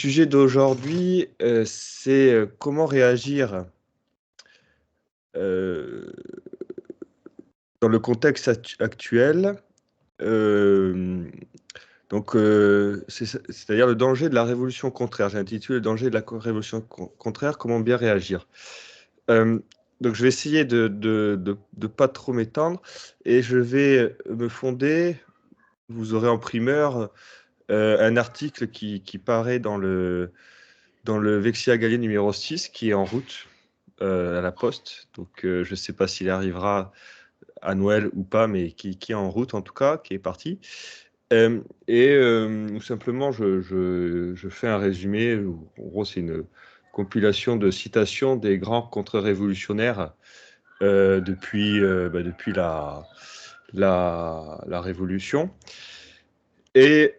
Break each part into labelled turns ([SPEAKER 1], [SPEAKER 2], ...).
[SPEAKER 1] sujet d'aujourd'hui, c'est, comment réagir, heu, dans le contexte actuel. Hem, c'est-à-dire le danger de la révolution contraire. J'ai intitulé «Le danger de la révolution contraire, comment bien réagir?» Hem, donc je vais essayer de pas trop m'étendre et je vais, me fonder, vous aurez en primeur, un article qui paraît dans le Vexia Gallienne numéro 6 qui est en route, à la poste. Donc, je ne sais pas s'il arrivera à Noël ou pas, mais qui est en route en tout cas, qui est parti. Où simplement je fais un résumé où en gros c'est une compilation de citations des grands contre-révolutionnaires, depuis la révolution. Et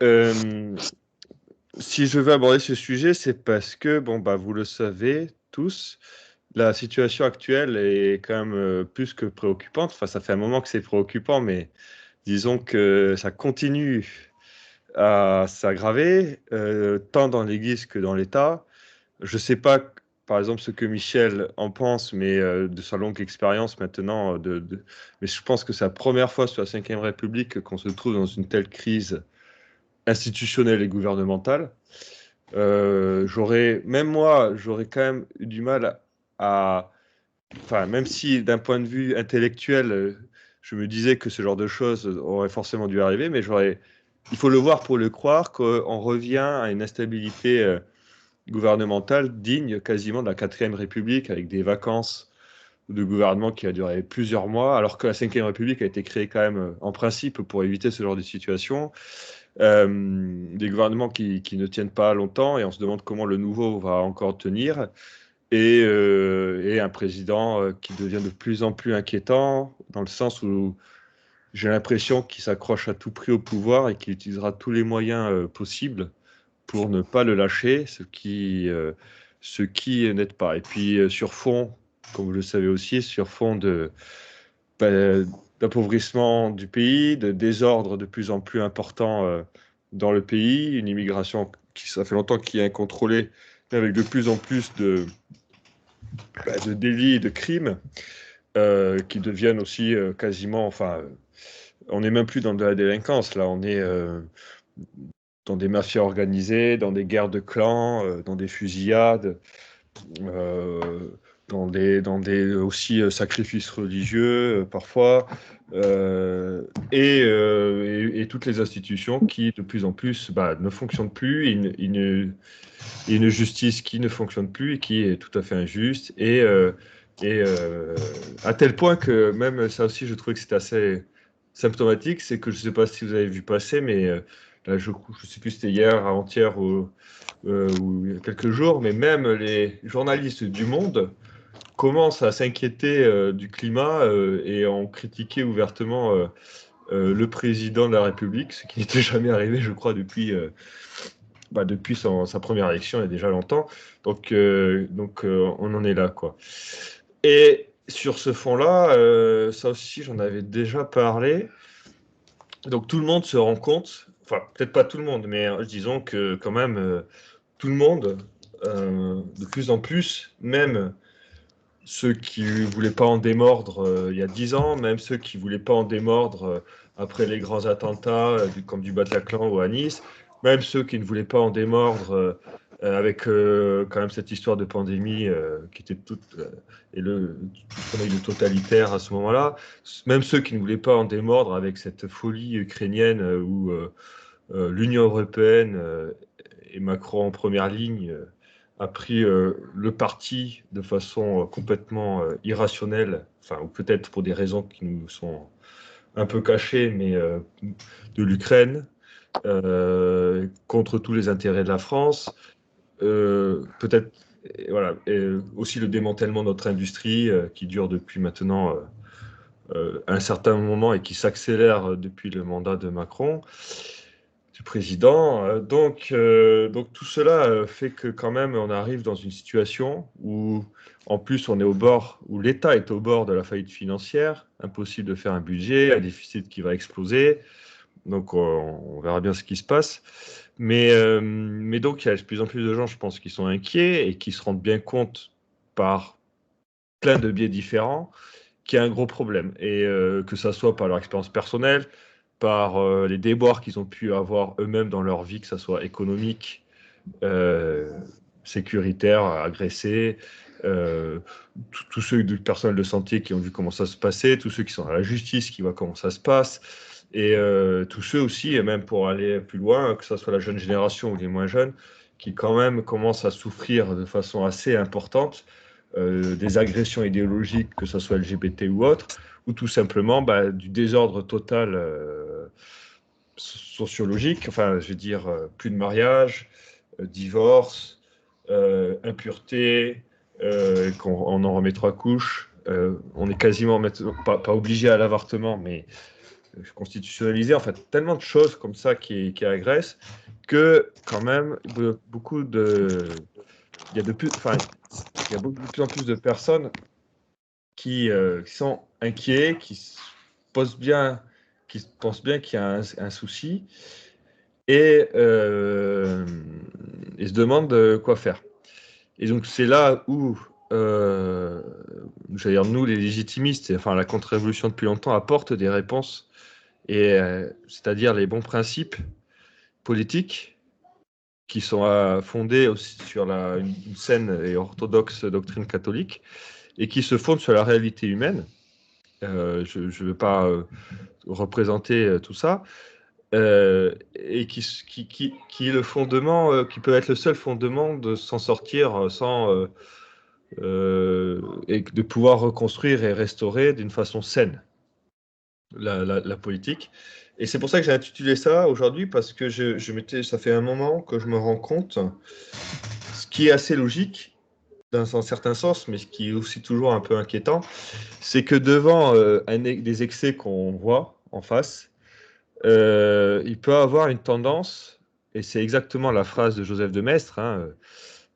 [SPEAKER 1] si je veux aborder ce sujet, c'est parce que, bon, bah, vous le savez tous, la situation actuelle est quand même, plus que préoccupante. Enfin, ça fait un moment que c'est préoccupant, mais disons que ça continue à s'aggraver, tant dans l'Église que dans l'État. Je ne sais pas, par exemple, ce que Michel en pense, mais de sa longue expérience maintenant, mais je pense que c'est la première fois sous la Ve République qu'on se trouve dans une telle crise institutionnelle et gouvernementale. Même moi, j'aurais quand même eu du mal enfin, même si d'un point de vue intellectuel, je me disais que ce genre de choses aurait forcément dû arriver, mais il faut le voir pour le croire qu'on revient à une instabilité gouvernementale digne quasiment de la 4e République, avec des vacances de gouvernement qui a duré plusieurs mois, alors que la 5e République a été créée quand même en principe pour éviter ce genre de situation. Des gouvernements qui ne tiennent pas longtemps et on se demande comment le nouveau va encore tenir. Et un président qui devient de plus en plus inquiétant, dans le sens où j'ai l'impression qu'il s'accroche à tout prix au pouvoir et qu'il utilisera tous les moyens possibles pour ne pas le lâcher, ce qui n'aide pas. Et puis sur fond, comme vous le savez aussi, sur fond bah, d'appauvrissement du pays, de désordre de plus en plus important dans le pays, une immigration qui, ça fait longtemps, qui est incontrôlée, avec de plus en plus de délits et de crimes qui deviennent aussi quasiment, enfin, on n'est même plus dans de la délinquance, là, on est dans des mafias organisées, dans des guerres de clans, dans des fusillades, dans des aussi sacrifices religieux parfois, et toutes les institutions qui de plus en plus ne fonctionnent plus, une justice qui ne fonctionne plus et qui est tout à fait injuste, à tel point que même ça aussi je trouvais que c'était assez symptomatique, c'est que je ne sais pas si vous avez vu passer, mais là, je ne sais plus si c'était hier, avant-hier ou il y a quelques jours, mais même les journalistes du Monde commencent à s'inquiéter du climat et ont critiqué ouvertement le président de la République, ce qui n'était jamais arrivé, je crois, depuis sa première élection, il y a déjà longtemps. Donc, on en est là, quoi. Et sur ce fond-là, ça aussi, j'en avais déjà parlé. Donc, tout le monde se rend compte, enfin, peut-être pas tout le monde, mais disons que quand même, tout le monde, de plus en plus, même ceux qui ne voulaient pas en démordre il y a 10 ans, même ceux qui ne voulaient pas en démordre après les grands attentats, comme du Bataclan ou à Nice, même ceux qui ne voulaient pas en démordre avec quand même cette histoire de pandémie qui était toute et le totalitaire à ce moment-là, même ceux qui ne voulaient pas en démordre avec cette folie ukrainienne où l'Union européenne et Macron en première ligne a pris le parti de façon complètement irrationnelle, enfin, ou peut-être pour des raisons qui nous sont un peu cachées, mais de l'Ukraine, contre tous les intérêts de la France. Peut-être, voilà, et aussi le démantèlement de notre industrie qui dure depuis maintenant un certain moment et qui s'accélère depuis le mandat de Macron, du président. Donc tout cela fait que quand même on arrive dans une situation où en plus on est au bord, où l'État est au bord de la faillite financière, impossible de faire un budget, un déficit qui va exploser. Donc on verra bien ce qui se passe. Mais donc, il y a de plus en plus de gens, je pense, qui sont inquiets et qui se rendent bien compte par plein de biais différents qu'il y a un gros problème. Et que ça soit par leur expérience personnelle, par les déboires qu'ils ont pu avoir eux-mêmes dans leur vie, que ça soit économique, sécuritaire, agressés, tous ceux du personnel de santé qui ont vu comment ça se passait, tous ceux qui sont à la justice qui voient comment ça se passe, et tous ceux aussi, et même pour aller plus loin, que ce soit la jeune génération ou les moins jeunes, qui quand même commencent à souffrir de façon assez importante des agressions idéologiques, que ce soit LGBT ou autre, ou tout simplement du désordre total sociologique, enfin je veux dire plus de mariage, divorce, impureté, qu'on en remet 3 couches, on est quasiment pas obligé à l'avortement, mais constitutionnalisé, en fait, tellement de choses comme ça qui agressent, que quand même, beaucoup de... Il y a de plus, enfin, il y a de plus en plus de personnes qui sont inquiets, pensent bien qu'il y a un souci et se demandent quoi faire. Et donc c'est là où, j'allais dire, nous les légitimistes, enfin la contre-révolution depuis longtemps, apporte des réponses, et c'est-à-dire les bons principes politiques qui sont fondés aussi sur une saine et orthodoxe doctrine catholique, et qui se fondent sur la réalité humaine. Je ne veux pas représenter tout ça, et qui est le fondement, qui peut être le seul fondement de s'en sortir sans et de pouvoir reconstruire et restaurer d'une façon saine la politique. Et c'est pour ça que j'ai intitulé ça aujourd'hui, parce que ça fait un moment que je me rends compte, ce qui est assez logique dans un certain sens, mais ce qui est aussi toujours un peu inquiétant, c'est que devant des excès qu'on voit en face, il peut avoir une tendance, et c'est exactement la phrase de Joseph de Maistre, hein,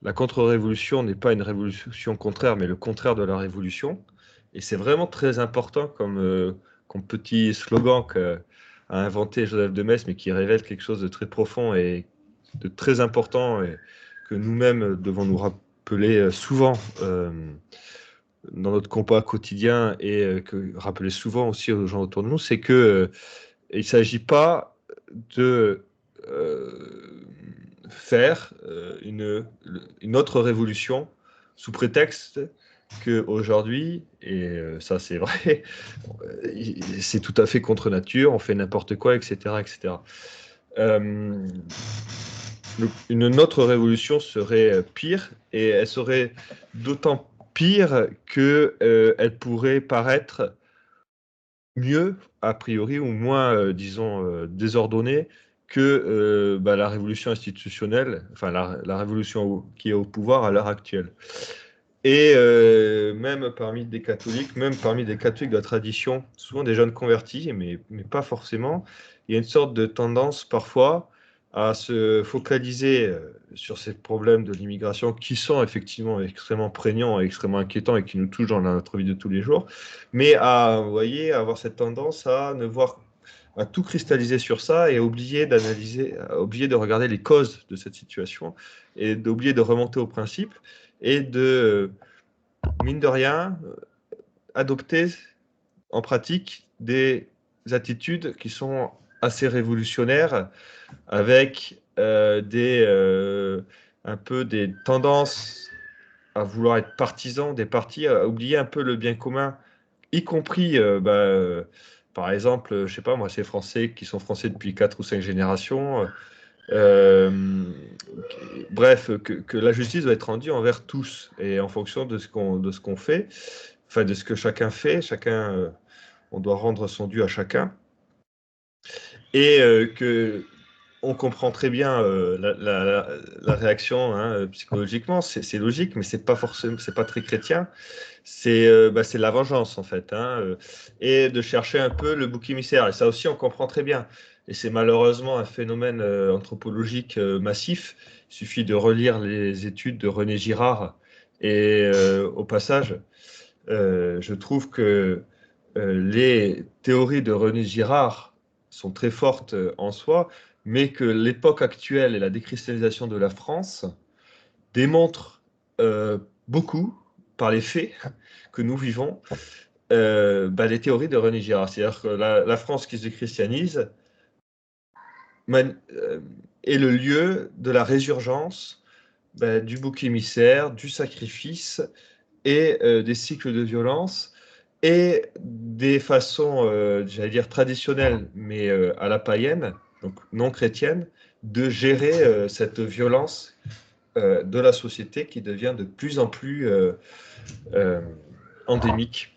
[SPEAKER 1] la contre-révolution n'est pas une révolution contraire, mais le contraire de la révolution. Et c'est vraiment très important comme petit slogan qu'a inventé Joseph de Maistre, mais qui révèle quelque chose de très profond et de très important, et que nous-mêmes devons nous rappeler souvent dans notre combat quotidien, et rappeler souvent aussi aux gens autour de nous, c'est que il ne s'agit pas de faire une autre révolution sous prétexte qu'aujourd'hui, et ça c'est vrai, c'est tout à fait contre nature, on fait n'importe quoi, etc. etc. Une autre révolution serait pire, et elle serait d'autant pire qu'elle pourrait paraître mieux, a priori, ou moins, disons, désordonnée que la révolution institutionnelle, enfin la révolution qui est au pouvoir à l'heure actuelle. Et même parmi des catholiques de la tradition, souvent des jeunes convertis, mais pas forcément, il y a une sorte de tendance parfois à se focaliser sur ces problèmes de l'immigration, qui sont effectivement extrêmement prégnants et extrêmement inquiétants, et qui nous touchent dans notre vie de tous les jours, mais vous voyez, avoir cette tendance à tout cristalliser sur ça, et oublier d'analyser, oublier de regarder les causes de cette situation, et d'oublier de remonter au principe, et de, mine de rien, adopter en pratique des attitudes qui sont assez révolutionnaires, avec un peu des tendances à vouloir être partisans des partis, à oublier un peu le bien commun, y compris, par exemple, je sais pas moi, ces Français qui sont Français depuis 4 ou 5 générations. Euh, Bref, que la justice doit être rendue envers tous, et en fonction de ce qu'on fait, enfin de ce que chacun fait, on doit rendre son dû à chacun, et que on comprend très bien la réaction, hein, psychologiquement, c'est logique, mais c'est pas forcément, c'est pas très chrétien. C'est la vengeance en fait, hein, et de chercher un peu le bouc émissaire. Et ça aussi, on comprend très bien. Et c'est malheureusement un phénomène anthropologique massif. Il suffit de relire les études de René Girard. Et au passage, je trouve que les théories de René Girard sont très fortes en soi, mais que l'époque actuelle et la déchristianisation de la France démontrent beaucoup, par les faits que nous vivons, les théories de René Girard. C'est-à-dire que la France qui se déchristianise est le lieu de la résurgence du bouc émissaire, du sacrifice et des cycles de violence et des façons, j'allais dire traditionnelles, mais à la païenne, donc non chrétienne, de gérer cette violence de la société qui devient de plus en plus endémique.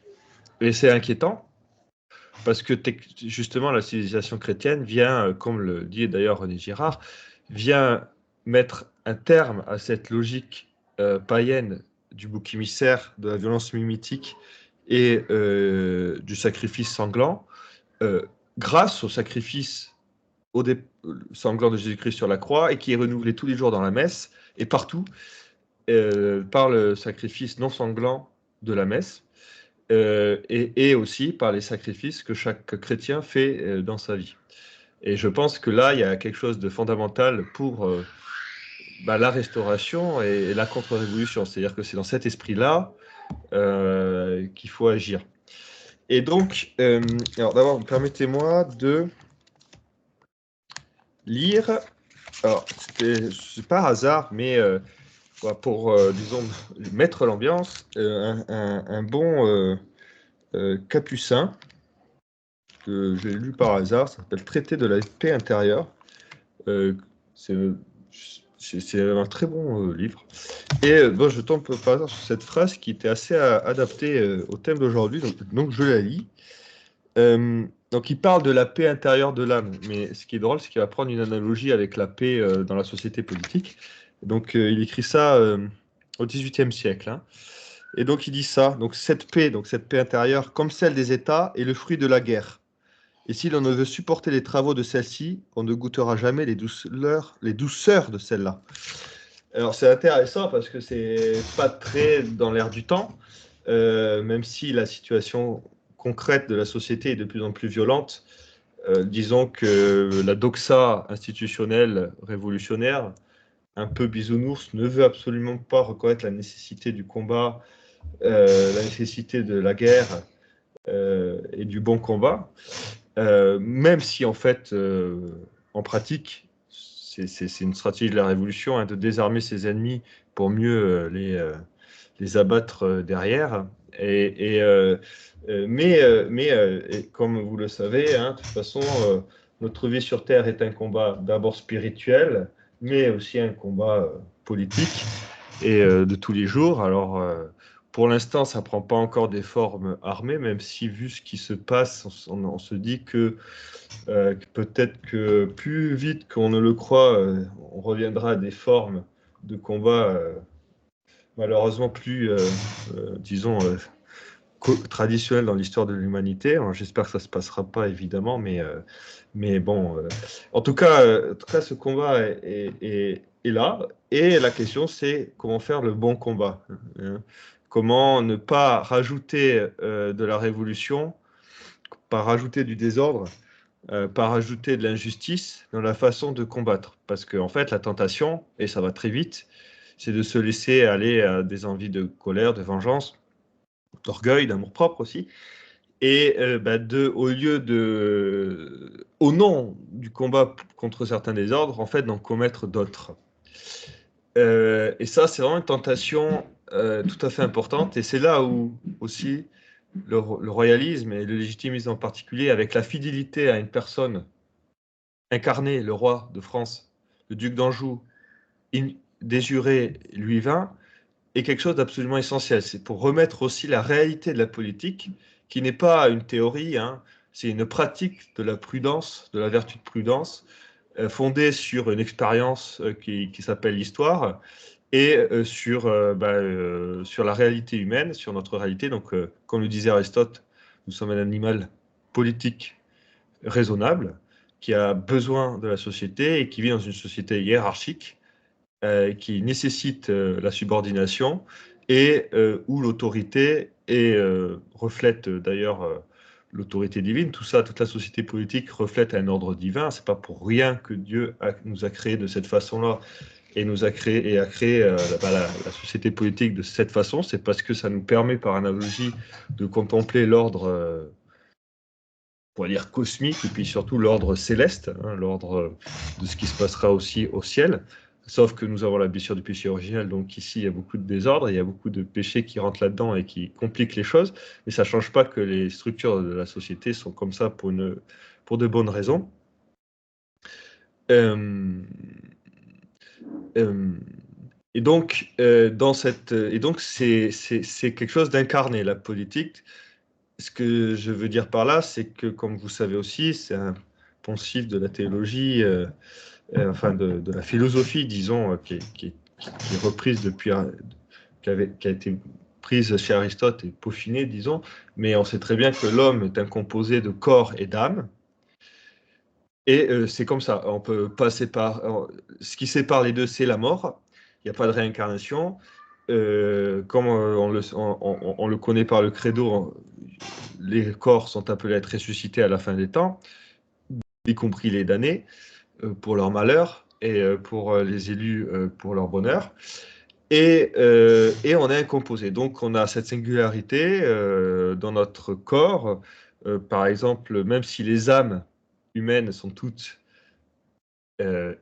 [SPEAKER 1] Et c'est inquiétant, parce que justement la civilisation chrétienne vient, comme le dit d'ailleurs René Girard, vient mettre un terme à cette logique païenne du bouc émissaire, de la violence mimétique et du sacrifice sanglant, grâce au sacrifice sanglant de Jésus-Christ sur la croix, et qui est renouvelé tous les jours dans la messe et partout par le sacrifice non sanglant de la messe. Et aussi par les sacrifices que chaque chrétien fait dans sa vie. Et je pense que là, il y a quelque chose de fondamental pour la restauration et la contre-révolution. C'est-à-dire que c'est dans cet esprit-là qu'il faut agir. Et donc, alors d'abord, permettez-moi de lire. Alors, c'est par hasard, mais pour, disons, mettre l'ambiance, un bon capucin que j'ai lu par hasard, ça s'appelle Traité de la paix intérieure. C'est un très bon livre. Et je tombe par hasard sur cette phrase qui était assez adaptée au thème d'aujourd'hui, donc je la lis. Donc il parle de la paix intérieure de l'âme, mais ce qui est drôle, c'est qu'il va prendre une analogie avec la paix dans la société politique. Donc il écrit ça au XVIIIe siècle. Hein. Et donc il dit ça, donc cette paix intérieure, comme celle des États, est le fruit de la guerre. Et si l'on ne veut supporter les travaux de celle-ci, on ne goûtera jamais les douceurs de celle-là. Alors c'est intéressant parce que c'est pas très dans l'air du temps, même si la situation concrète de la société est de plus en plus violente. Disons que la doxa institutionnelle révolutionnaire, un peu bisounours, ne veut absolument pas reconnaître la nécessité du combat, la nécessité de la guerre et du bon combat. Même si en fait, en pratique, c'est une stratégie de la révolution hein, de désarmer ses ennemis pour mieux les abattre derrière. Mais comme vous le savez, hein, de toute façon, notre vie sur Terre est un combat d'abord spirituel, mais aussi un combat politique et de tous les jours. Alors, pour l'instant, ça ne prend pas encore des formes armées, même si, vu ce qui se passe, on se dit que peut-être que plus vite qu'on ne le croit, on reviendra à des formes de combat malheureusement plus, disons, traditionnelles dans l'histoire de l'humanité. J'espère que ça ne se passera pas, évidemment, mais bon. En tout cas, ce combat est là. Et la question, c'est comment faire le bon combat. Hein. Comment ne pas rajouter de la révolution, pas rajouter du désordre, pas rajouter de l'injustice dans la façon de combattre. Parce qu'en fait, la tentation, et ça va très vite, c'est de se laisser aller à des envies de colère, de vengeance, d'orgueil, d'amour-propre aussi. Et au nom du combat contre certains désordres, en fait, d'en commettre d'autres. Et ça, c'est vraiment une tentation tout à fait importante. Et c'est là où aussi le royalisme et le légitimisme en particulier, avec la fidélité à une personne incarnée, le roi de France, le duc d'Anjou, déjuré Louis XX, est quelque chose d'absolument essentiel. C'est pour remettre aussi la réalité de la politique, qui n'est pas une théorie, hein, c'est une pratique de la prudence, de la vertu de prudence, fondée sur une expérience qui s'appelle l'histoire, et sur la réalité humaine, sur notre réalité. Donc, comme le disait Aristote, nous sommes un animal politique raisonnable, qui a besoin de la société et qui vit dans une société hiérarchique, qui nécessite la subordination et où l'autorité reflète d'ailleurs l'autorité divine, tout ça, toute la société politique reflète un ordre divin. C'est pas pour rien que Dieu nous a créés de cette façon-là et nous a créé la société politique de cette façon. C'est parce que ça nous permet, par analogie, de contempler l'ordre, on va dire cosmique, et puis surtout l'ordre céleste, hein, l'ordre de ce qui se passera aussi au ciel. Sauf que nous avons la blessure du péché originel, donc ici il y a beaucoup de désordre, il y a beaucoup de péchés qui rentrent là-dedans et qui compliquent les choses, mais ça ne change pas que les structures de la société sont comme ça pour de bonnes raisons. Et donc c'est quelque chose d'incarné, la politique. Ce que je veux dire par là, c'est que, comme vous savez aussi, c'est un poncif de la théologie, enfin de la philosophie, disons, qui est reprise depuis, qui a été prise chez Aristote et peaufinée, disons, mais on sait très bien que l'homme est un composé de corps et d'âme, et c'est comme ça, on peut pas séparer, ce qui sépare les deux, c'est la mort, il n'y a pas de réincarnation, comme on le connaît par le credo, les corps sont appelés à être ressuscités à la fin des temps, y compris les damnés, pour leur malheur, et pour les élus, pour leur bonheur. Et on est un composé. Donc, on a cette singularité dans notre corps. Par exemple, même si les âmes humaines sont toutes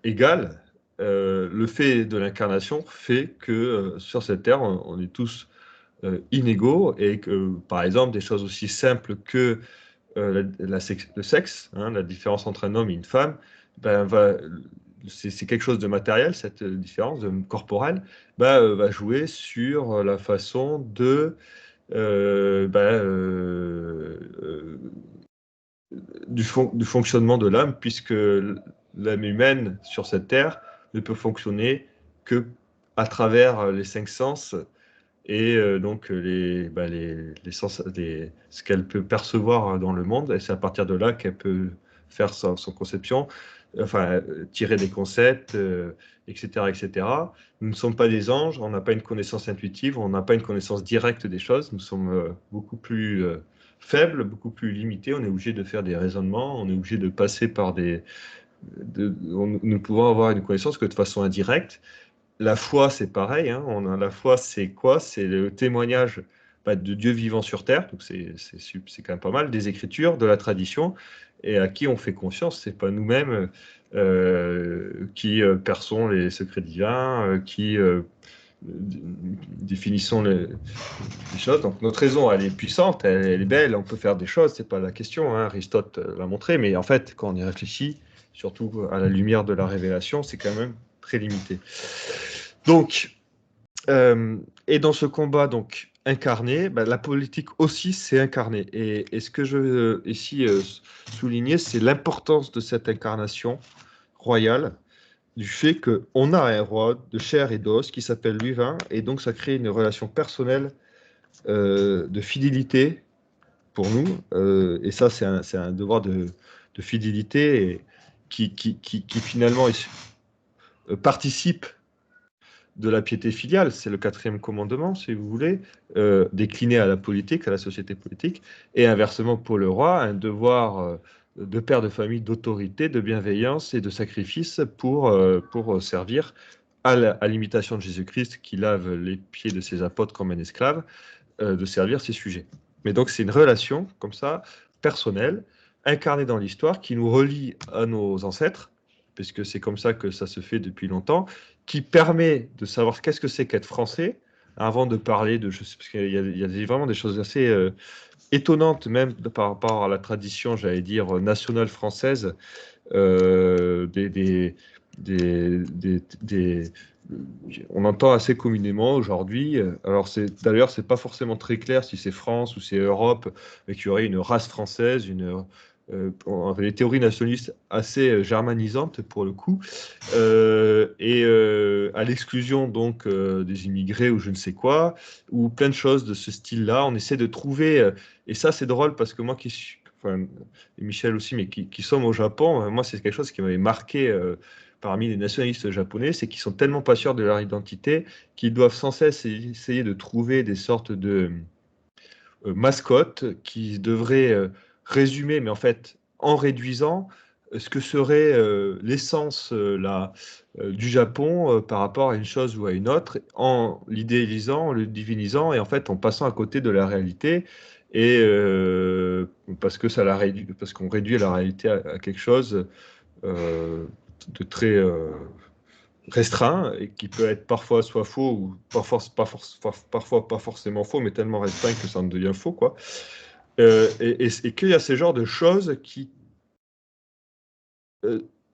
[SPEAKER 1] égales, le fait de l'incarnation fait que sur cette terre, on est tous inégaux et que, par exemple, des choses aussi simples que le sexe, hein, la différence entre un homme et une femme, ben, c'est quelque chose de matériel, cette différence corporelle, va jouer sur la façon du fonctionnement de l'âme, puisque l'âme humaine sur cette terre ne peut fonctionner que à travers les cinq sens et donc ce qu'elle peut percevoir dans le monde, et c'est à partir de là qu'elle peut faire son conception, enfin tirer des concepts, etc., etc. Nous ne sommes pas des anges, on n'a pas une connaissance intuitive, on n'a pas une connaissance directe des choses, nous sommes beaucoup plus faibles, beaucoup plus limités, on est obligé de faire des raisonnements, on est obligé de passer par nous pouvons avoir une connaissance que de façon indirecte. La foi, c'est pareil, hein. La foi, c'est quoi? C'est le témoignage de Dieu vivant sur terre, donc c'est quand même pas mal, des Écritures, de la tradition, et à qui on fait confiance. C'est pas nous-mêmes qui perçons les secrets divins, qui définissons les choses. Donc notre raison, elle est puissante, elle est belle, on peut faire des choses, c'est pas la question, hein. Aristote l'a montré, mais en fait, quand on y réfléchit, surtout à la lumière de la révélation, c'est quand même très limité. Donc, et dans ce combat donc incarné, la politique aussi c'est incarné. Et ce que je veux ici souligner, c'est l'importance de cette incarnation royale, du fait qu'on a un roi de chair et d'os qui s'appelle Luvin, et donc ça crée une relation personnelle de fidélité pour nous. Et ça, c'est un devoir de fidélité et qui finalement participe de la piété filiale, c'est le 4e commandement, si vous voulez, décliné à la politique, à la société politique, et inversement pour le roi, un devoir de père de famille, d'autorité, de bienveillance et de sacrifice pour servir à l'imitation de Jésus-Christ qui lave les pieds de ses apôtres comme un esclave, de servir ses sujets. Mais donc c'est une relation comme ça, personnelle, incarnée dans l'histoire, qui nous relie à nos ancêtres, puisque c'est comme ça que ça se fait depuis longtemps, qui permet de savoir qu'est-ce que c'est qu'être français, avant de parler de... Parce qu'il y a vraiment des choses assez étonnantes, même par rapport à la tradition, j'allais dire, nationale française, on entend assez communément aujourd'hui, alors d'ailleurs c'est pas forcément très clair si c'est France ou c'est Europe, mais qu'il y aurait une race française, on avait des théories nationalistes assez germanisantes pour le coup, et à l'exclusion donc des immigrés ou je ne sais quoi, ou plein de choses de ce style-là. On essaie de trouver, et ça c'est drôle parce que moi qui suis, enfin, et Michel aussi, mais qui sommes au Japon, moi c'est quelque chose qui m'avait marqué parmi les nationalistes japonais, c'est qu'ils sont tellement pas sûrs de leur identité qu'ils doivent sans cesse essayer de trouver des sortes de mascottes qui devraient résumer, mais en fait, en réduisant ce que serait l'essence du Japon par rapport à une chose ou à une autre, en l'idéalisant, en le divinisant, et en fait en passant à côté de la réalité, et parce que parce qu'on réduit la réalité à quelque chose de très restreint, et qui peut être parfois soit faux, ou parfois pas forcément faux, mais tellement restreint que ça en devient faux, quoi. Et qu'il y a ces genres de choses qui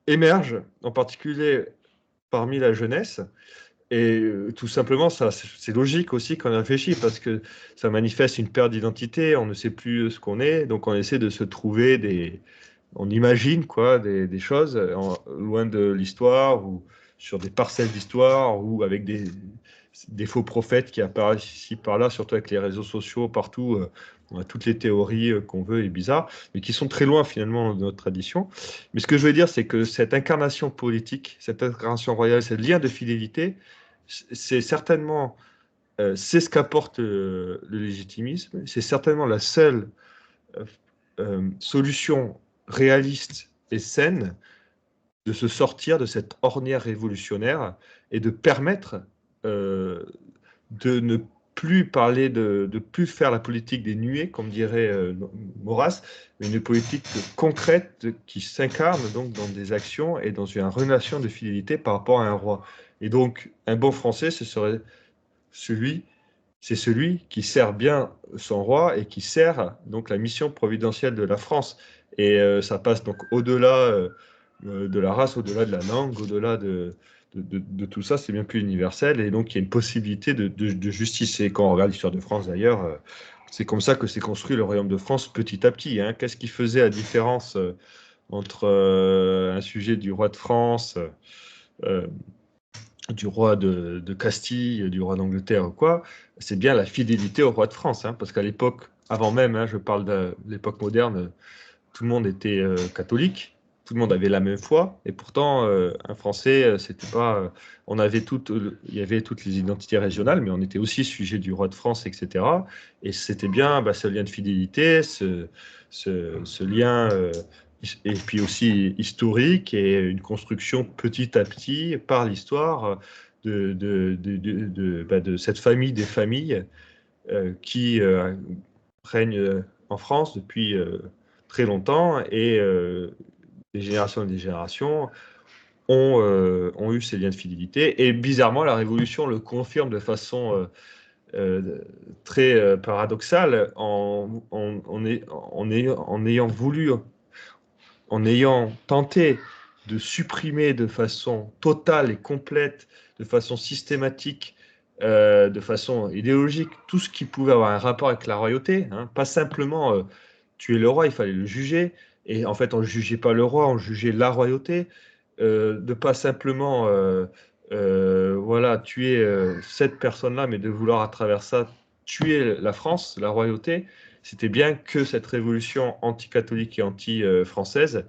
[SPEAKER 1] émergent, en particulier parmi la jeunesse. Et tout simplement, ça, c'est logique aussi quand on réfléchit, parce que ça manifeste une perte d'identité, on ne sait plus ce qu'on est, donc on essaie de se trouver on imagine quoi, des choses loin de l'histoire, ou sur des parcelles d'histoire, ou avec des faux prophètes qui apparaissent ici par là, surtout avec les réseaux sociaux partout. On a toutes les théories qu'on veut et bizarres, mais qui sont très loin finalement de notre tradition. Mais ce que je veux dire, c'est que cette incarnation politique, cette incarnation royale, ce lien de fidélité, c'est certainement, c'est ce qu'apporte le légitimisme. C'est certainement la seule solution réaliste et saine de se sortir de cette ornière révolutionnaire, et de permettre de ne plus parler de plus faire la politique des nuées, comme dirait Maurras, mais une politique concrète qui s'incarne donc dans des actions et dans une relation de fidélité par rapport à un roi. Et donc, un bon Français, celui c'est celui qui sert bien son roi, et qui sert donc la mission providentielle de la France. Et ça passe donc au-delà de la race, au-delà de la langue, au-delà de tout ça, c'est bien plus universel. Et donc il y a une possibilité de justice. Et quand on regarde l'histoire de France d'ailleurs, c'est comme ça que s'est construit le royaume de France petit à petit, hein. Qu'est-ce qui faisait la différence entre un sujet du roi de France, euh, du roi de Castille, du roi d'Angleterre ou quoi, c'est bien la fidélité au roi de France, hein, parce qu'à l'époque, avant même, hein, je parle de l'époque moderne, tout le monde était catholique, tout le monde avait la même foi, et pourtant, un Français, c'était pas, il y avait toutes les identités régionales, mais on était aussi sujet du roi de France, etc. Et c'était bien ce lien de fidélité, ce lien et puis aussi historique, et une construction petit à petit par l'histoire de cette famille des familles qui règne en France depuis très longtemps, et des générations et des générations ont eu ces liens de fidélité. Et bizarrement, la Révolution le confirme de façon très paradoxale, en ayant tenté de supprimer de façon totale et complète, de façon systématique, de façon idéologique, tout ce qui pouvait avoir un rapport avec la royauté, hein. Pas simplement tuer le roi, il fallait le juger. Et en fait, on ne jugeait pas le roi, on jugeait la royauté. De pas simplement voilà, tuer cette personne-là, mais de vouloir à travers ça tuer la France, la royauté. C'était bien que cette révolution anti-catholique et anti-française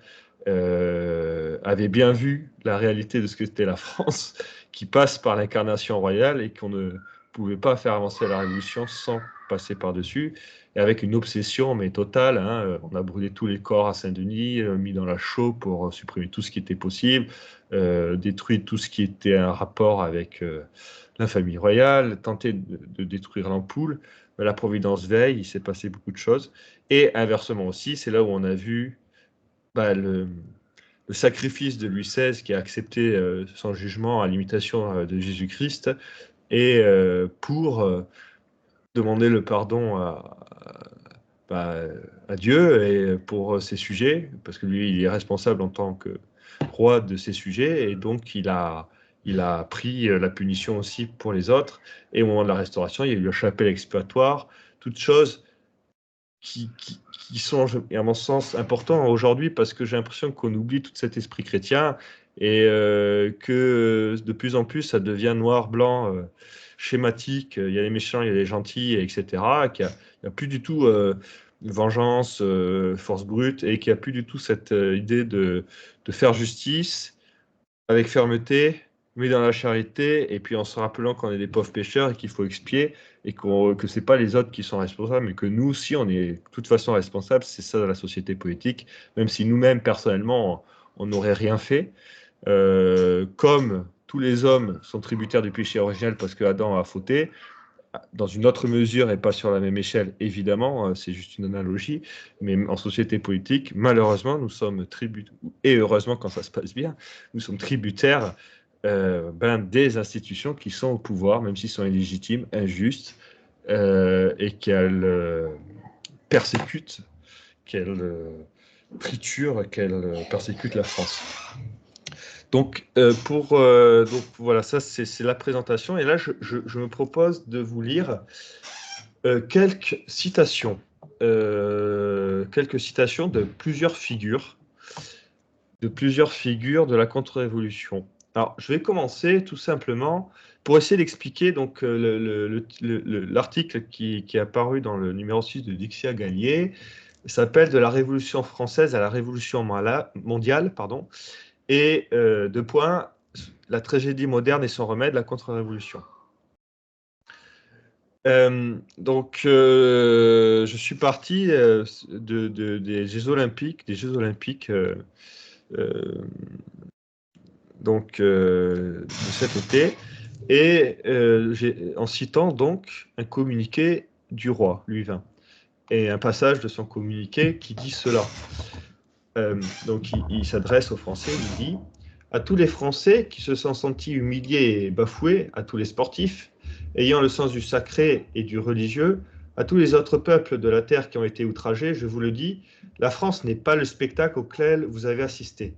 [SPEAKER 1] avait bien vu la réalité de ce que c'était la France, qui passe par l'incarnation royale, et qu'on ne pouvait pas faire avancer la révolution sans passer par-dessus, et avec une obsession mais totale, hein. On a brûlé tous les corps à Saint-Denis, mis dans la chaux pour supprimer tout ce qui était possible, détruit tout ce qui était un rapport avec la famille royale, tenté de détruire l'ampoule. La Providence veille, il s'est passé beaucoup de choses. Et inversement aussi, c'est là où on a vu le sacrifice de Louis XVI, qui a accepté son jugement à l'imitation de Jésus-Christ, et pour demander le pardon bah, à Dieu et pour ses sujets, parce que lui, il est responsable en tant que roi de ses sujets, et donc il a pris la punition aussi pour les autres. Et au moment de la Restauration, il y a eu la chapelle expiatoire, toutes choses qui sont, à mon sens, importants aujourd'hui, parce que j'ai l'impression qu'on oublie tout cet esprit chrétien, et que de plus en plus, ça devient noir, blanc, schématique. Il y a les méchants, il y a les gentils, etc. Il n'y a plus du tout vengeance, force brute, et qu'il n'y a plus du tout cette idée de faire justice avec fermeté, mais dans la charité, et puis en se rappelant qu'on est des pauvres pécheurs et qu'il faut expier, et que ce n'est pas les autres qui sont responsables, mais que nous aussi, on est de toute façon responsables. C'est ça la société politique, même si nous-mêmes, personnellement, on n'aurait rien fait. Comme tous les hommes sont tributaires du péché originel parce que Adam a fauté, dans une autre mesure et pas sur la même échelle, évidemment, c'est juste une analogie, mais en société politique, malheureusement, nous sommes tributaires, et heureusement quand ça se passe bien, nous sommes tributaires des institutions qui sont au pouvoir, même s'ils sont illégitimes, injustes, et qu'elles persécutent, qu'elles triturent, qu'elles persécutent la France. Donc, donc voilà, ça c'est la présentation. Et là, je me propose de vous lire quelques citations de plusieurs figures de la contre-révolution. Alors, je vais commencer tout simplement pour essayer d'expliquer donc l'article qui est apparu dans le numéro 6 de Dixia Gallier s'appelle « De la Révolution française à la Révolution mondiale », pardon, et deux points, la tragédie moderne et son remède, la contre-révolution. Donc, je suis parti des Jeux Olympiques, donc de cet été, et en citant donc un communiqué du roi Louis XX, et un passage de son communiqué qui dit cela. Donc, il s'adresse aux Français, il dit « À tous les Français qui se sont sentis humiliés et bafoués, à tous les sportifs, ayant le sens du sacré et du religieux, à tous les autres peuples de la terre qui ont été outragés, je vous le dis, la France n'est pas le spectacle auquel vous avez assisté.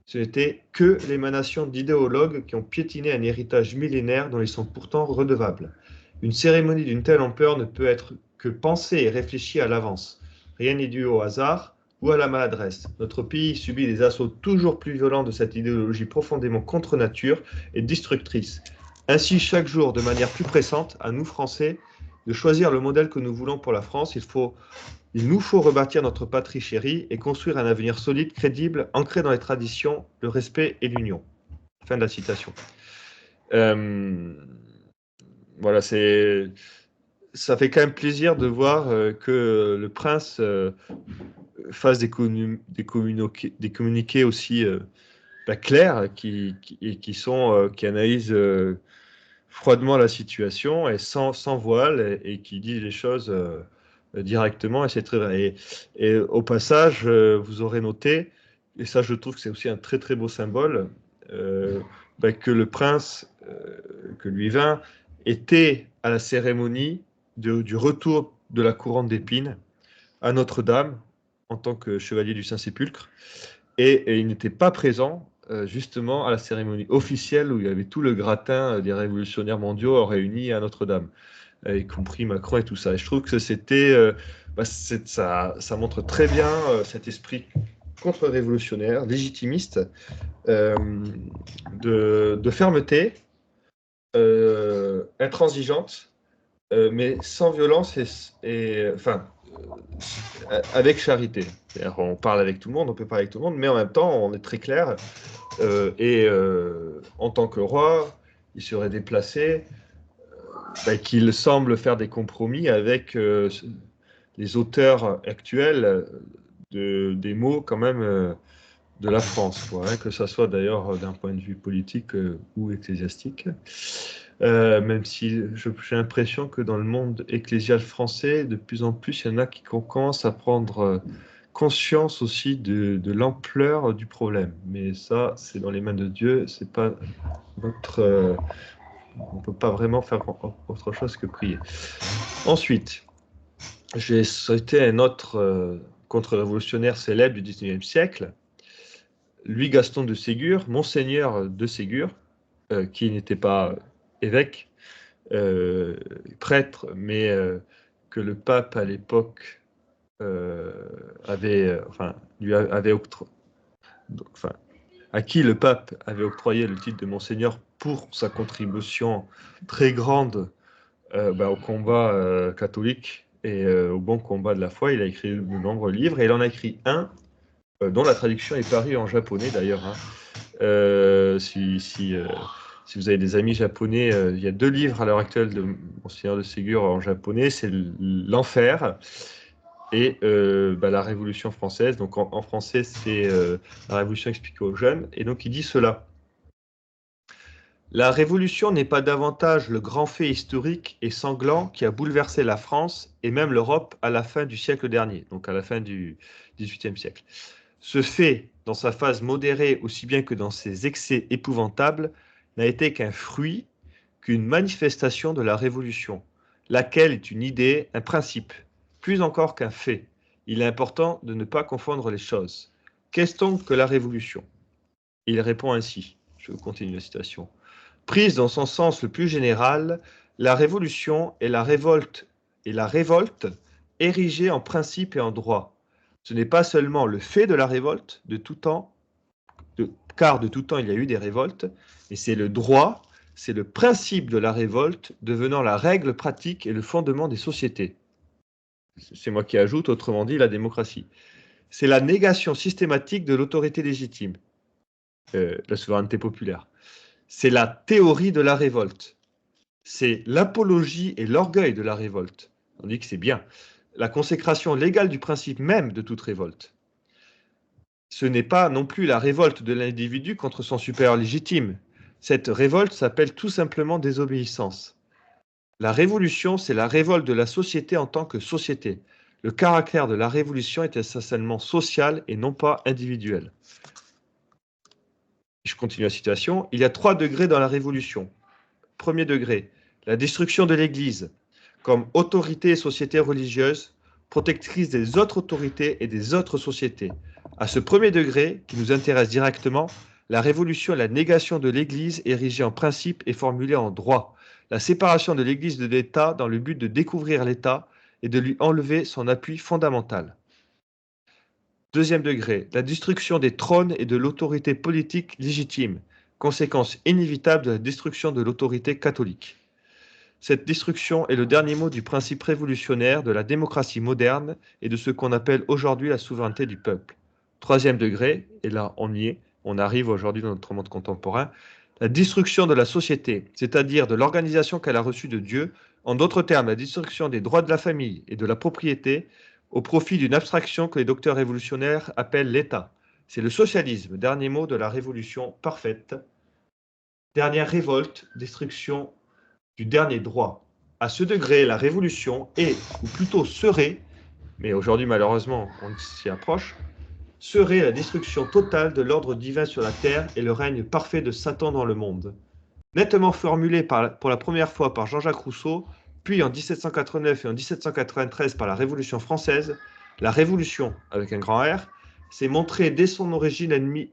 [SPEAKER 1] Ce n'était que l'émanation d'idéologues qui ont piétiné un héritage millénaire dont ils sont pourtant redevables. Une cérémonie d'une telle ampleur ne peut être que pensée et réfléchie à l'avance. Rien n'est dû au hasard ou à la maladresse. Notre pays subit des assauts toujours plus violents de cette idéologie profondément contre nature et destructrice. Ainsi, chaque jour, de manière plus pressante, à nous Français, de choisir le modèle que nous voulons pour la France, il nous faut rebâtir notre patrie chérie et construire un avenir solide, crédible, ancré dans les traditions, le respect et l'union. » Fin de la citation. Voilà, ça fait quand même plaisir de voir que le prince fasse des communiqués aussi clairs qui analysent froidement la situation et sans voile et qui disent les choses directement. Et c'est très vrai. Et au passage, vous aurez noté, et ça je trouve que c'est aussi un très très beau symbole, que le prince, que Louis XX, était à la cérémonie du retour de la couronne d'épines à Notre-Dame en tant que chevalier du Saint-Sépulcre, et il n'était pas présent justement à la cérémonie officielle où il y avait tout le gratin des révolutionnaires mondiaux réunis à Notre-Dame, y compris Macron et tout ça. Et je trouve que ça montre très bien cet esprit contre-révolutionnaire, légitimiste, de fermeté, intransigeante, mais sans violence avec charité. On parle avec tout le monde, on peut parler avec tout le monde, mais en même temps, on est très clair. En tant que roi, il serait déplacé, qu'il semble faire des compromis avec les auteurs actuels des mots quand même de la France, quoi, hein, que ça soit d'ailleurs d'un point de vue politique ou ecclésiastique. Même si j'ai l'impression que dans le monde ecclésial français, de plus en plus, il y en a qui commencent à prendre conscience aussi de l'ampleur du problème. Mais ça, c'est dans les mains de Dieu, c'est pas notre... on ne peut pas vraiment faire autre chose que prier. Ensuite, j'ai cité un autre contre-révolutionnaire célèbre du 19e siècle, Louis Gaston de Ségur, Monseigneur de Ségur, qui n'était pas évêque, prêtre, mais que le pape à l'époque à qui le pape avait octroyé le titre de Monseigneur pour sa contribution très grande au combat catholique et au bon combat de la foi. Il a écrit de nombreux livres et il en a écrit un dont la traduction est parue en japonais d'ailleurs. Si Si vous avez des amis japonais, il y a 2 livres à l'heure actuelle de Monseigneur de Ségur en japonais, c'est l'Enfer et la Révolution française. Donc en français, c'est la Révolution expliquée aux jeunes. Et donc il dit cela. La Révolution n'est pas davantage le grand fait historique et sanglant qui a bouleversé la France et même l'Europe à la fin du siècle dernier, donc à la fin du XVIIIe siècle. Ce fait, dans sa phase modérée aussi bien que dans ses excès épouvantables, n'a été qu'un fruit, qu'une manifestation de la Révolution, laquelle est une idée, un principe, plus encore qu'un fait. Il est important de ne pas confondre les choses. Qu'est-ce donc que la Révolution? Il répond ainsi, je continue la citation. Prise dans son sens le plus général, la révolution est la révolte érigée en principe et en droit. Ce n'est pas seulement le fait de la révolte de tout temps, car de tout temps il y a eu des révoltes, mais c'est le droit, c'est le principe de la révolte devenant la règle pratique et le fondement des sociétés. C'est moi qui ajoute, autrement dit, la démocratie. C'est la négation systématique de l'autorité légitime, la souveraineté populaire. C'est la théorie de la révolte. C'est l'apologie et l'orgueil de la révolte. On dit que c'est bien. La consécration légale du principe même de toute révolte. Ce n'est pas non plus la révolte de l'individu contre son supérieur légitime. Cette révolte s'appelle tout simplement désobéissance. La révolution, c'est la révolte de la société en tant que société. Le caractère de la révolution est essentiellement social et non pas individuel. Je continue la citation. Il y a 3 degrés dans la révolution. Premier degré, la destruction de l'Église, comme autorité et société religieuse, protectrice des autres autorités et des autres sociétés. À ce premier degré, qui nous intéresse directement, la révolution est la négation de l'Église érigée en principe et formulée en droit, la séparation de l'Église de l'État dans le but de découvrir l'État et de lui enlever son appui fondamental. Deuxième degré, la destruction des trônes et de l'autorité politique légitime, conséquence inévitable de la destruction de l'autorité catholique. Cette destruction est le dernier mot du principe révolutionnaire de la démocratie moderne et de ce qu'on appelle aujourd'hui la souveraineté du peuple. Troisième degré, et là on y est, on arrive aujourd'hui dans notre monde contemporain, la destruction de la société, c'est-à-dire de l'organisation qu'elle a reçue de Dieu, en d'autres termes, la destruction des droits de la famille et de la propriété, au profit d'une abstraction que les docteurs révolutionnaires appellent l'État. C'est le socialisme, dernier mot de la révolution parfaite. Dernière révolte, destruction du dernier droit. À ce degré, la révolution est, ou plutôt serait, mais aujourd'hui malheureusement on s'y approche, serait la destruction totale de l'ordre divin sur la terre et le règne parfait de Satan dans le monde. Nettement formulé pour la première fois par Jean-Jacques Rousseau, puis en 1789 et en 1793 par la Révolution française, la Révolution, avec un grand R, s'est montrée dès son origine ennemi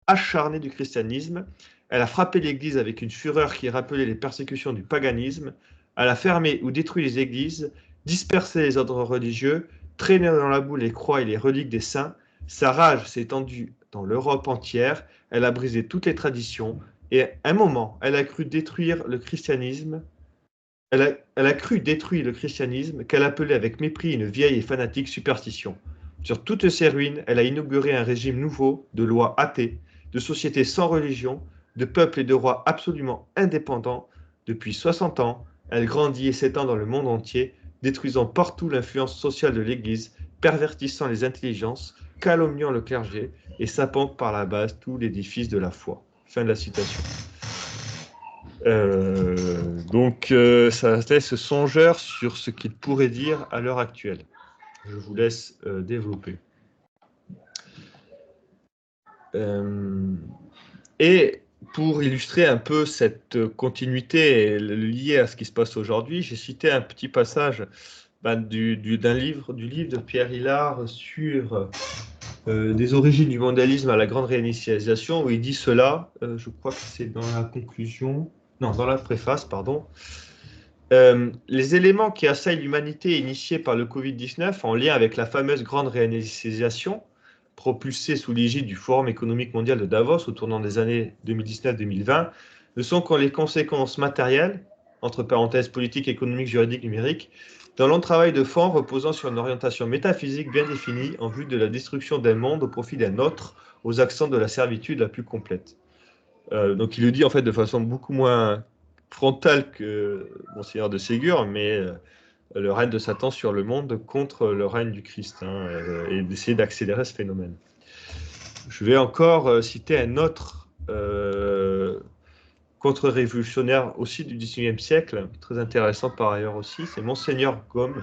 [SPEAKER 1] acharné du christianisme. Elle a frappé l'Église avec une fureur qui rappelait les persécutions du paganisme. Elle a fermé ou détruit les églises, dispersé les ordres religieux, traîné dans la boue les croix et les reliques des saints. Sa rage s'est étendue dans l'Europe entière. Elle a brisé toutes les traditions. Et à un moment, elle a cru détruire le christianisme. Elle a cru détruire le christianisme qu'elle appelait avec mépris une vieille et fanatique superstition. Sur toutes ces ruines, elle a inauguré un régime nouveau de lois athées, de sociétés sans religion, de peuples et de rois absolument indépendants. Depuis 60 ans, elle grandit et s'étend dans le monde entier, détruisant partout l'influence sociale de l'Église, pervertissant les intelligences, calomniant le clergé et sapant par la base tout l'édifice de la foi. Fin de la citation. Ça laisse songeur sur ce qu'il pourrait dire à l'heure actuelle. Je vous laisse développer. Et pour illustrer un peu cette continuité liée à ce qui se passe aujourd'hui, j'ai cité un petit passage du livre de Pierre Hillard sur des origines du mondialisme à la grande réinitialisation, où il dit cela, je crois que c'est dans la conclusion, non, dans la préface, pardon. Les éléments qui assaillent l'humanité initiés par le Covid-19 en lien avec la fameuse grande réinitialisation, propulsée sous l'égide du Forum économique mondial de Davos au tournant des années 2019-2020, ne sont que les conséquences matérielles, entre parenthèses politiques, économiques, juridiques, numériques, d'un long travail de fond reposant sur une orientation métaphysique bien définie en vue de la destruction d'un monde au profit d'un autre, aux accents de la servitude la plus complète. Donc il le dit en fait de façon beaucoup moins frontale que Monseigneur de Ségur, mais le règne de Satan sur le monde contre le règne du Christ, hein, et d'essayer d'accélérer ce phénomène. Je vais encore citer un autre contre-révolutionnaire aussi du XIXe siècle, très intéressant par ailleurs aussi, c'est Monseigneur Gaume.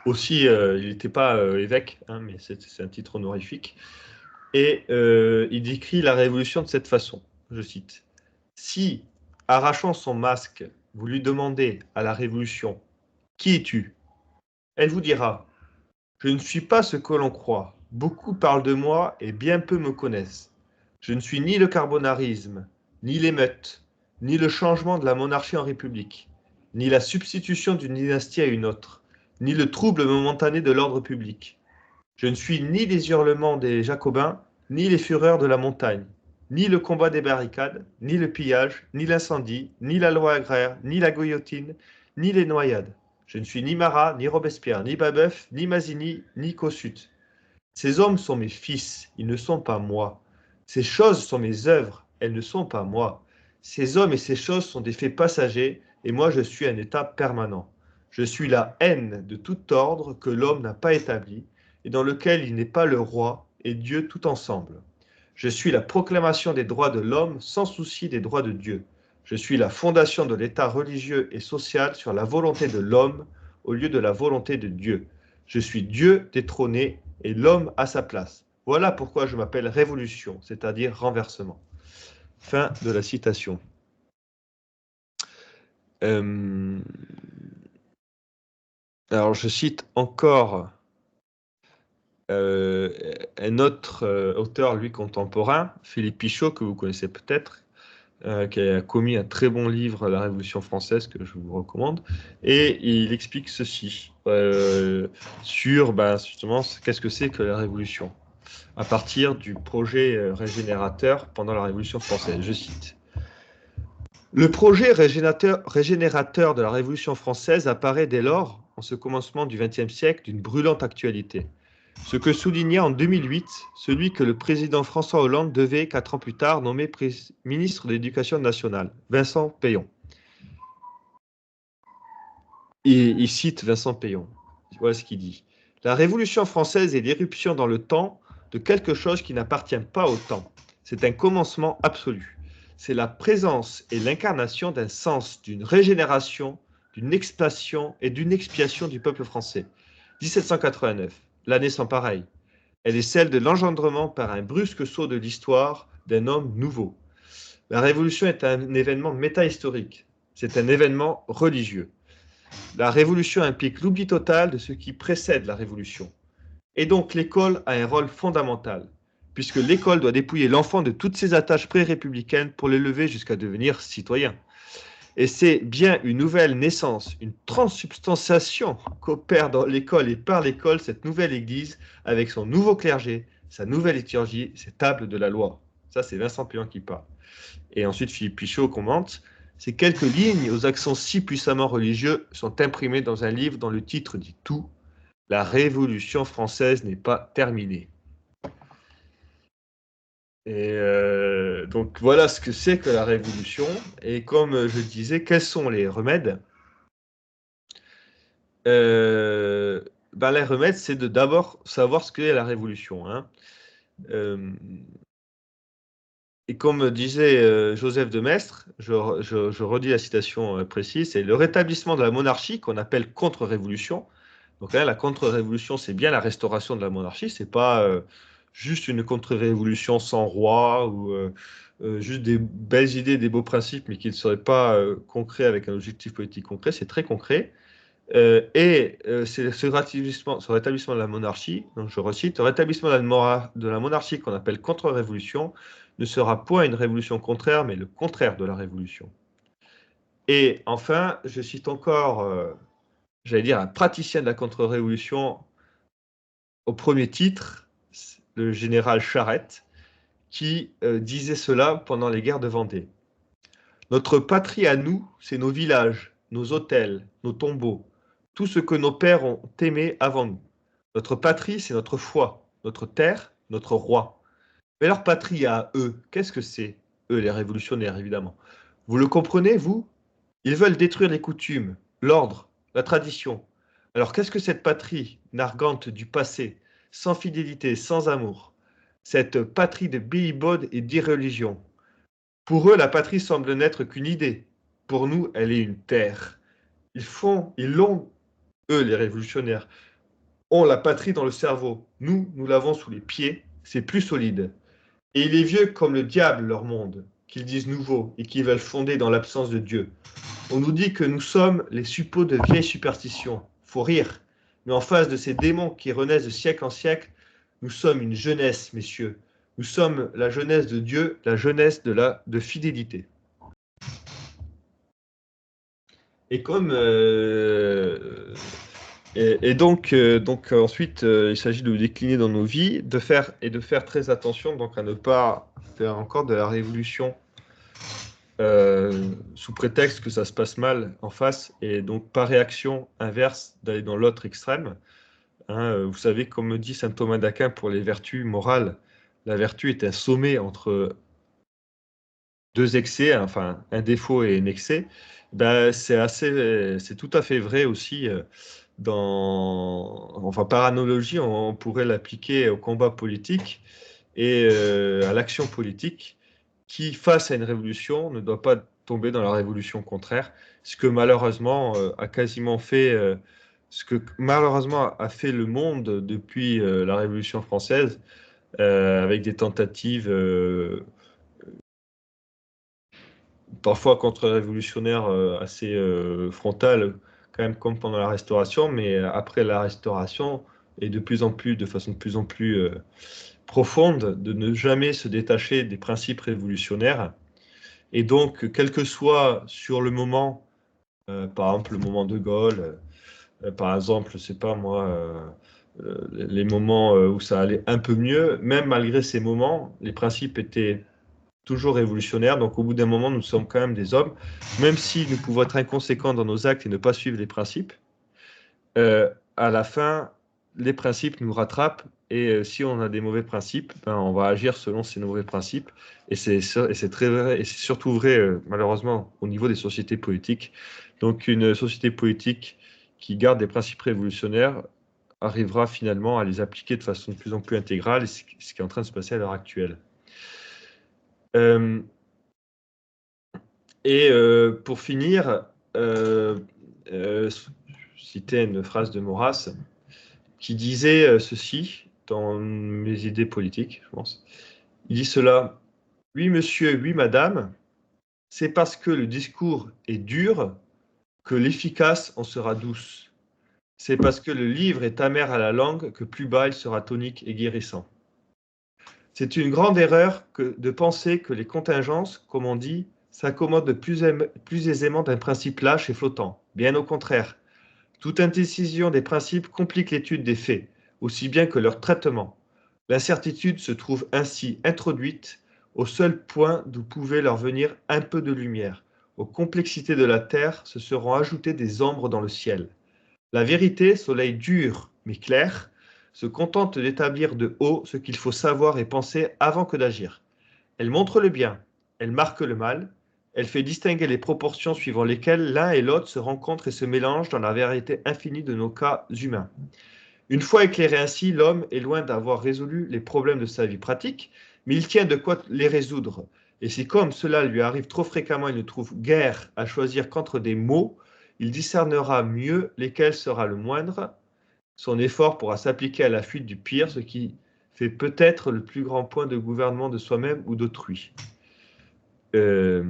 [SPEAKER 1] Aussi, il n'était pas évêque, hein, mais c'est un titre honorifique. Et il décrit la Révolution de cette façon, je cite. « Si, arrachant son masque, vous lui demandez à la Révolution « Qui es-tu » elle vous dira « Je ne suis pas ce que l'on croit. Beaucoup parlent de moi et bien peu me connaissent. Je ne suis ni le carbonarisme, ni l'émeute, ni le changement de la monarchie en république, ni la substitution d'une dynastie à une autre, ni le trouble momentané de l'ordre public. Je ne suis ni les hurlements des Jacobins, ni les fureurs de la montagne, ni le combat des barricades, ni le pillage, ni l'incendie, ni la loi agraire, ni la guillotine, ni les noyades. Je ne suis ni Marat, ni Robespierre, ni Babeuf, ni Mazzini, ni Kossuth. Ces hommes sont mes fils, ils ne sont pas moi. Ces choses sont mes œuvres, elles ne sont pas moi. Ces hommes et ces choses sont des faits passagers, et moi je suis un état permanent. Je suis la haine de tout ordre que l'homme n'a pas établi, et dans lequel il n'est pas le roi et Dieu tout ensemble. Je suis la proclamation des droits de l'homme sans souci des droits de Dieu. Je suis la fondation de l'état religieux et social sur la volonté de l'homme au lieu de la volonté de Dieu. Je suis Dieu détrôné et l'homme à sa place. Voilà pourquoi je m'appelle révolution, c'est-à-dire renversement. » Fin de la citation. Alors je cite encore un autre auteur, lui, contemporain, Philippe Pichot, que vous connaissez peut-être, qui a commis un très bon livre, La Révolution française, que je vous recommande, et il explique ceci, sur justement qu'est-ce que c'est que la Révolution, à partir du projet régénérateur pendant la Révolution française. Je cite. « Le projet régénérateur de la Révolution française apparaît dès lors, en ce commencement du XXe siècle, d'une brûlante actualité. Ce que soulignait en 2008 celui que le président François Hollande devait, 4 ans plus tard, nommer ministre de l'Éducation nationale, Vincent Peillon. » Il cite Vincent Peillon. Voilà ce qu'il dit. « La Révolution française est l'éruption dans le temps de quelque chose qui n'appartient pas au temps. C'est un commencement absolu. C'est la présence et l'incarnation d'un sens, d'une régénération, d'une expiation et d'une expiation du peuple français. 1789, l'année sans pareil. Elle est celle de l'engendrement par un brusque saut de l'histoire d'un homme nouveau. La Révolution est un événement métahistorique. C'est un événement religieux. La Révolution implique l'oubli total de ce qui précède la Révolution. Et donc l'école a un rôle fondamental, puisque l'école doit dépouiller l'enfant de toutes ses attaches pré-républicaines pour l'élever jusqu'à devenir citoyen. Et c'est bien une nouvelle naissance, une transsubstantiation qu'opère dans l'école et par l'école cette nouvelle Église avec son nouveau clergé, sa nouvelle liturgie, ses tables de la loi. Ça, c'est Vincent Peillon qui parle. Et ensuite, Philippe Pichot commente « Ces quelques lignes aux accents si puissamment religieux sont imprimées dans un livre dont le titre dit tout. La Révolution française n'est pas terminée. » Et donc voilà ce que c'est que la Révolution. Et comme je disais, quels sont les remèdes? Les remèdes, c'est de d'abord savoir ce qu'est la Révolution, hein. Et comme disait Joseph de Maistre, je redis la citation précise, c'est le rétablissement de la monarchie qu'on appelle contre-révolution. Donc là, la contre-révolution, c'est bien la restauration de la monarchie, c'est pas juste une contre-révolution sans roi ou juste des belles idées, des beaux principes, mais qui ne seraient pas concrets avec un objectif politique concret, c'est très concret. C'est ce rétablissement de la monarchie, donc je recite, le rétablissement de la monarchie qu'on appelle contre-révolution ne sera point une révolution contraire, mais le contraire de la révolution. Et enfin, je cite encore, j'allais dire, un praticien de la contre-révolution au premier titre, le général Charette, qui disait cela pendant les guerres de Vendée. « Notre patrie à nous, c'est nos villages, nos hôtels, nos tombeaux, tout ce que nos pères ont aimé avant nous. Notre patrie, c'est notre foi, notre terre, notre roi. Mais leur patrie à eux, qu'est-ce que c'est? Eux, les révolutionnaires, évidemment. Vous le comprenez, vous? Ils veulent détruire les coutumes, l'ordre, la tradition. Alors qu'est-ce que cette patrie nargante du passé, sans fidélité, sans amour? Cette patrie de bilibode et d'irreligion. Pour eux, la patrie semble n'être qu'une idée. Pour nous, elle est une terre. Ils l'ont, eux, les révolutionnaires, ont la patrie dans le cerveau. Nous l'avons sous les pieds. C'est plus solide. Et il est vieux comme le diable, leur monde, qu'ils disent nouveau et qu'ils veulent fonder dans l'absence de Dieu. On nous dit que nous sommes les suppôts de vieilles superstitions. Faut rire. Mais en face de ces démons qui renaissent de siècle en siècle, nous sommes une jeunesse, messieurs. Nous sommes la jeunesse de Dieu, la jeunesse de fidélité. Et comme donc ensuite, il s'agit de décliner dans nos vies, de faire très attention donc à ne pas faire encore de la révolution sous prétexte que ça se passe mal en face et donc par réaction inverse d'aller dans l'autre extrême. Hein, vous savez, comme me dit saint Thomas d'Aquin pour les vertus morales, la vertu est un sommet entre deux excès, hein, enfin un défaut et un excès. Ben, c'est tout à fait vrai aussi enfin par analogie, on pourrait l'appliquer au combat politique et à l'action politique qui, face à une révolution, ne doit pas tomber dans la révolution contraire, ce que malheureusement a quasiment fait, ce que malheureusement a fait le monde depuis la Révolution française, avec des tentatives parfois contre-révolutionnaires assez frontales, quand même comme pendant la Restauration, mais après la Restauration, et de plus en plus, de façon de plus en plus profonde, de ne jamais se détacher des principes révolutionnaires. Et donc, quel que soit sur le moment, par exemple le moment de Gaulle, par exemple, je sais pas moi, les moments où ça allait un peu mieux, même malgré ces moments, les principes étaient toujours révolutionnaires. Donc, au bout d'un moment, nous sommes quand même des hommes, même si nous pouvons être inconséquents dans nos actes et ne pas suivre les principes. À la fin, les principes nous rattrapent et si on a des mauvais principes, ben, on va agir selon ces mauvais principes. Et c'est très vrai, et c'est surtout vrai, malheureusement, au niveau des sociétés politiques. Donc, une société politique qui garde des principes révolutionnaires arrivera finalement à les appliquer de façon de plus en plus intégrale, et c'est ce qui est en train de se passer à l'heure actuelle. Euh, pour finir, citer une phrase de Maurras qui disait ceci dans mes idées politiques, je pense. Il dit cela: oui, monsieur, oui, madame, c'est parce que le discours est dur que l'efficace en sera douce. C'est parce que le livre est amer à la langue que plus bas il sera tonique et guérissant. C'est une grande erreur de penser que les contingences, comme on dit, s'accommodent plus aisément d'un principe lâche et flottant. Bien au contraire, toute indécision des principes complique l'étude des faits, aussi bien que leur traitement. L'incertitude se trouve ainsi introduite au seul point d'où pouvait leur venir un peu de lumière. Aux complexités de la terre se seront ajoutées des ombres dans le ciel. La vérité, soleil dur mais clair, se contente d'établir de haut ce qu'il faut savoir et penser avant que d'agir. Elle montre le bien, elle marque le mal, elle fait distinguer les proportions suivant lesquelles l'un et l'autre se rencontrent et se mélangent dans la vérité infinie de nos cas humains. Une fois éclairé ainsi, l'homme est loin d'avoir résolu les problèmes de sa vie pratique, mais il tient de quoi les résoudre. Et si comme cela lui arrive trop fréquemment, il ne trouve guère à choisir qu'entre des mots, il discernera mieux lesquels sera le moindre. Son effort pourra s'appliquer à la fuite du pire, ce qui fait peut-être le plus grand point de gouvernement de soi-même ou d'autrui. Euh,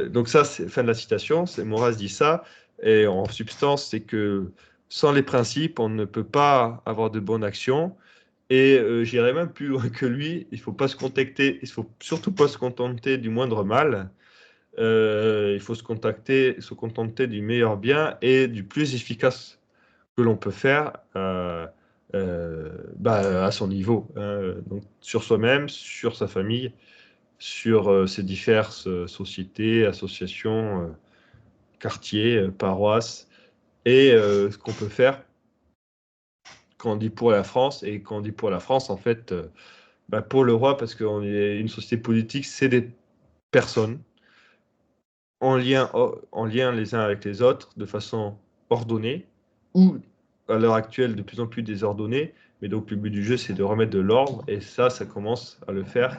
[SPEAKER 1] donc ça, c'est fin de la citation, c'est Maurras dit ça, et en substance, c'est que sans les principes, on ne peut pas avoir de bonnes actions, et j'irais même plus loin que lui, il faut pas se contenter, il faut surtout pas se contenter du moindre mal, il faut se contenter du meilleur bien et du plus efficace que l'on peut faire à son niveau, hein, donc sur soi-même, sur sa famille, sur ces diverses sociétés, associations, quartiers, paroisses, et ce qu'on peut faire quand on dit pour la France. Et quand on dit pour la France, en fait, pour le roi, parce qu'on est une société politique, c'est des personnes en lien les uns avec les autres de façon ordonnée, ou à l'heure actuelle de plus en plus désordonnée. Mais donc le but du jeu, c'est de remettre de l'ordre, et ça commence à le faire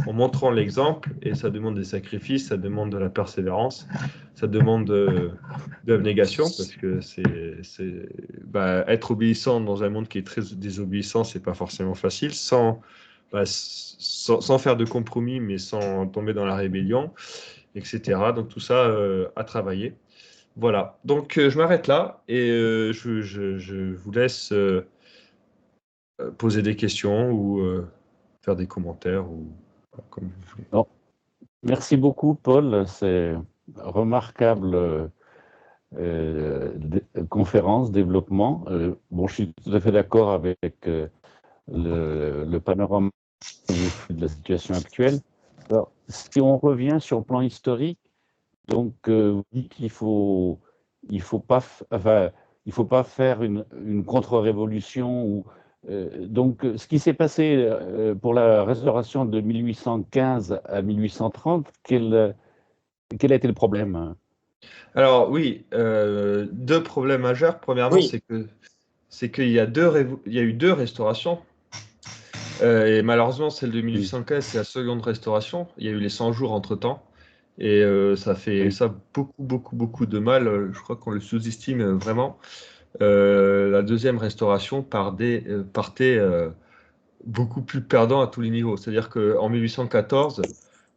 [SPEAKER 1] en montrant l'exemple, et ça demande des sacrifices, ça demande de la persévérance, ça demande de l'abnégation, parce que être obéissant dans un monde qui est très désobéissant, c'est pas forcément facile, sans faire de compromis, mais sans tomber dans la rébellion, etc. Donc tout ça à travailler. Voilà, donc je m'arrête là, et je vous laisse poser des questions ou faire des commentaires, ou comme vous voulez.
[SPEAKER 2] Non. Merci beaucoup, Paul. C'est remarquable conférence, développement. Bon, je suis tout à fait d'accord avec le panorama de la situation actuelle. Alors, si on revient sur le plan historique, donc vous dites il faut pas faire une contre-révolution ou donc ce qui s'est passé pour la restauration de 1815 à 1830, quel a été le problème?
[SPEAKER 1] Alors oui, deux problèmes majeurs. Premièrement,
[SPEAKER 2] Oui.
[SPEAKER 1] c'est qu'il y a il y a eu deux restaurations. Et malheureusement, celle de 1815, c'est la seconde restauration. Il y a eu les 100 jours entre-temps. Et ça fait ça beaucoup de mal. Je crois qu'on le sous-estime vraiment. La deuxième restauration partait beaucoup plus perdant à tous les niveaux. C'est-à-dire qu'en 1814,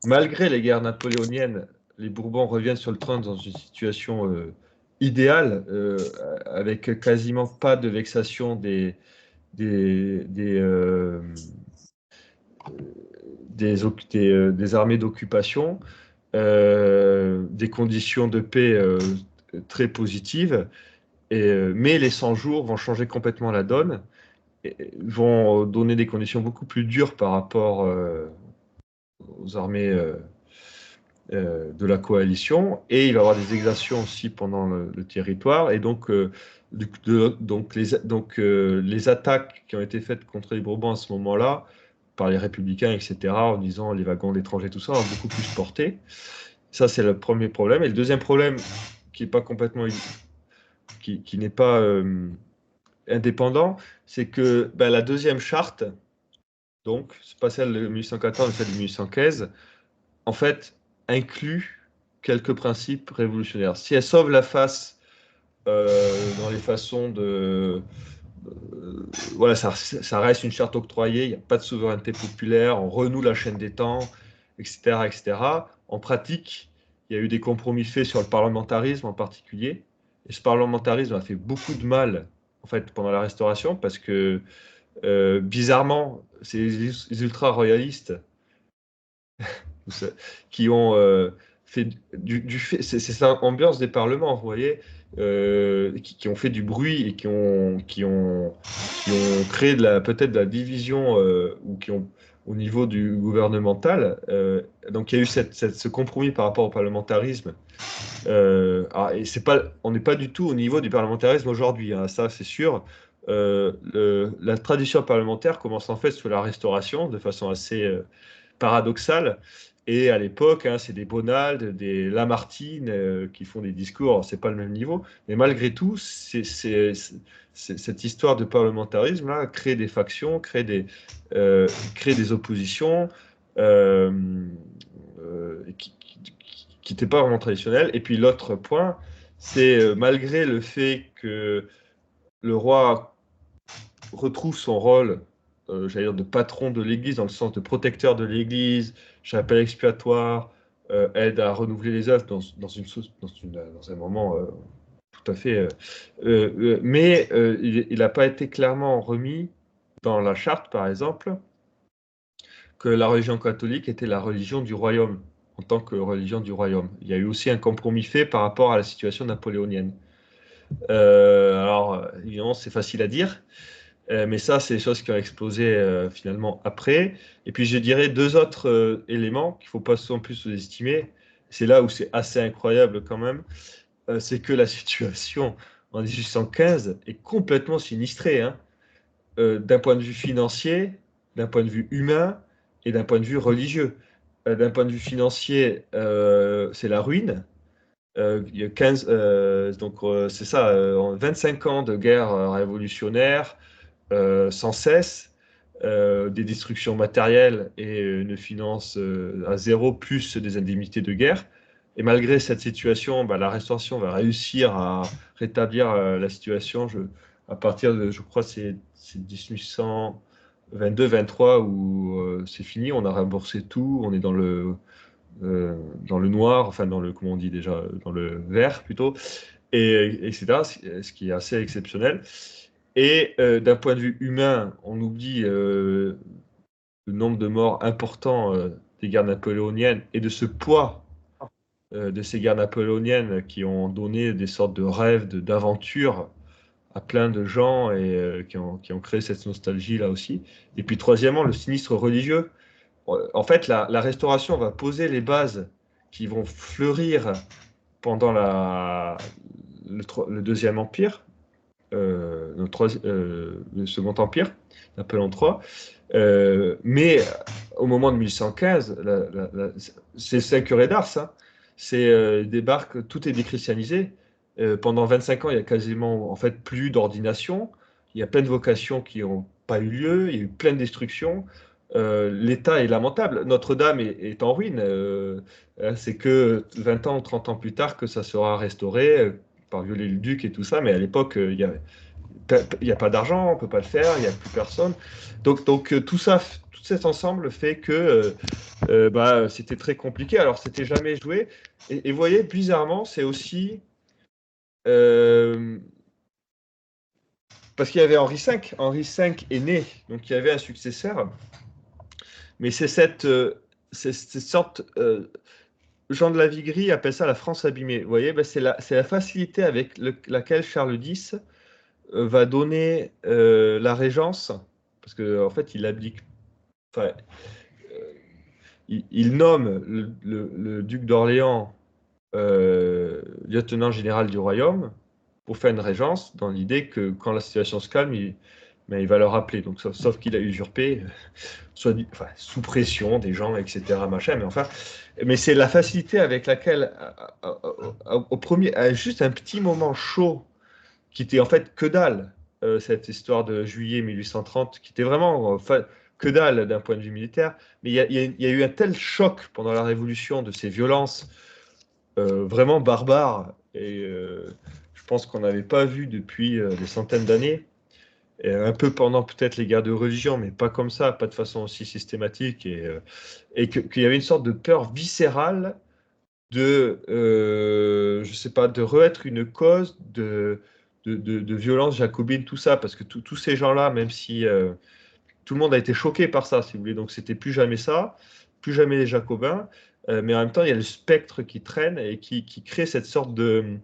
[SPEAKER 1] malgré les guerres napoléoniennes, les Bourbons reviennent sur le trône dans une situation idéale, avec quasiment pas de vexation des, des, euh, des armées d'occupation, des conditions de paix très positives. Mais les 100 jours vont changer complètement la donne, et vont donner des conditions beaucoup plus dures par rapport aux armées de la coalition, et il va y avoir des exactions aussi pendant le territoire, et donc, les attaques qui ont été faites contre les Bourbons à ce moment-là, par les républicains, etc., en disant les wagons d'étrangers, tout ça, ont beaucoup plus porté. Ça, c'est le premier problème. Et le deuxième problème, qui n'est pas complètement, qui n'est pas indépendant, c'est que la deuxième charte, donc, c'est pas celle de 1814, mais celle de 1815, en fait, inclut quelques principes révolutionnaires. Si elle sauve la face dans les façons voilà, ça reste une charte octroyée, il n'y a pas de souveraineté populaire, on renoue la chaîne des temps, etc., etc. En pratique, il y a eu des compromis faits sur le parlementarisme en particulier. Et ce parlementarisme a fait beaucoup de mal, en fait, pendant la Restauration, parce que, bizarrement, c'est les ultra-royalistes qui ont fait c'est cette ambiance des parlements, vous voyez, qui ont fait du bruit, et qui ont créé peut-être de la division, ou qui ont, au niveau du gouvernemental. Donc il y a eu ce compromis par rapport au parlementarisme. Et on n'est pas du tout au niveau du parlementarisme aujourd'hui, hein, ça c'est sûr. La tradition parlementaire commence en fait sous la Restauration, de façon assez paradoxale. Et à l'époque, hein, c'est des Bonald, des Lamartine qui font des discours. C'est pas le même niveau, mais malgré tout, cette histoire de parlementarisme là crée des factions, crée des oppositions euh, qui n'étaient pas vraiment traditionnelles. Et puis l'autre point, c'est malgré le fait que le roi retrouve son rôle, j'allais dire, de patron de l'Église, dans le sens de protecteur de l'Église, chapelle expiatoire, aide à renouveler les œuvres dans un moment tout à fait. Mais il n'a pas été clairement remis dans la charte, par exemple, que la religion catholique était la religion du royaume, en tant que religion du royaume. Il y a eu aussi un compromis fait par rapport à la situation napoléonienne. Alors, évidemment, c'est facile à dire, mais ça, c'est des choses qui ont explosé finalement après. Et puis, je dirais deux autres éléments qu'il ne faut pas non plus sous-estimer. C'est là où c'est assez incroyable quand même. C'est que la situation en 1815 est complètement sinistrée, hein. D'un point de vue financier, d'un point de vue humain et d'un point de vue religieux. D'un point de vue financier, c'est la ruine. Il y a 15, donc c'est ça, 25 ans de guerre révolutionnaire sans cesse, des destructions matérielles et une finance à zéro, plus des indemnités de guerre. Et malgré cette situation, bah, la restauration va réussir à rétablir la situation à partir de, je crois, c'est 1822-23 où c'est fini, on a remboursé tout, on est dans le noir, enfin dans le, comment on dit déjà, dans le vert plutôt, etc., ce qui est assez exceptionnel. Et d'un point de vue humain, on oublie le nombre de morts important des guerres napoléoniennes et de ce poids de ces guerres napoléoniennes qui ont donné des sortes de rêves, d'aventures à plein de gens et qui ont créé cette nostalgie là aussi. Et puis troisièmement, le sinistre religieux. En fait, la restauration va poser les bases qui vont fleurir pendant le Deuxième Empire, le Second Empire, Napoléon III. Mais au moment de 1115, c'est le curé d'Ars. Hein. Débarque, tout est déchristianisé. Pendant 25 ans, il y a quasiment en fait plus d'ordination. Il y a plein de vocations qui n'ont pas eu lieu. Il y a eu plein de destructions. L'état est lamentable. Notre-Dame est en ruine. C'est que 20 ans ou 30 ans plus tard que ça sera restauré par Viollet-le-Duc et tout ça. Mais à l'époque, il n'y a pas d'argent, on ne peut pas le faire, il n'y a plus personne. Donc tout ça, tout cet ensemble fait que bah, c'était très compliqué. Alors, c'était jamais joué. Et vous voyez, bizarrement, c'est aussi euh, parce qu'il y avait Henri V. Henri V est né, donc il y avait un successeur. Mais c'est cette sorte. Jean de la Vigrie appelle ça la France abîmée. Vous voyez, bah, c'est la facilité avec laquelle Charles X va donner la régence, parce qu'en fait, il abdique. Enfin, il nomme le duc d'Orléans lieutenant général du royaume pour faire une régence, dans l'idée que quand la situation se calme, il va le rappeler. Donc, sauf qu'il a usurpé, sous pression des gens, etc. Machin, mais c'est la facilité avec laquelle, au premier, à juste un petit moment chaud, qui était en fait que dalle, cette histoire de juillet 1830, qui était vraiment que dalle d'un point de vue militaire, mais il y a eu un tel choc pendant la Révolution de ces violences vraiment barbares, et je pense qu'on n'avait pas vu depuis des centaines d'années, un peu pendant peut-être les guerres de religion, mais pas comme ça, pas de façon aussi systématique, et qu'il y avait une sorte de peur viscérale je sais pas, de re-être une cause de violence jacobine, tout ça, parce que tous ces gens-là, même si tout le monde a été choqué par ça, si vous voulez, donc c'était plus jamais ça, plus jamais les jacobins, mais en même temps, il y a le spectre qui traîne et qui crée cette sorte de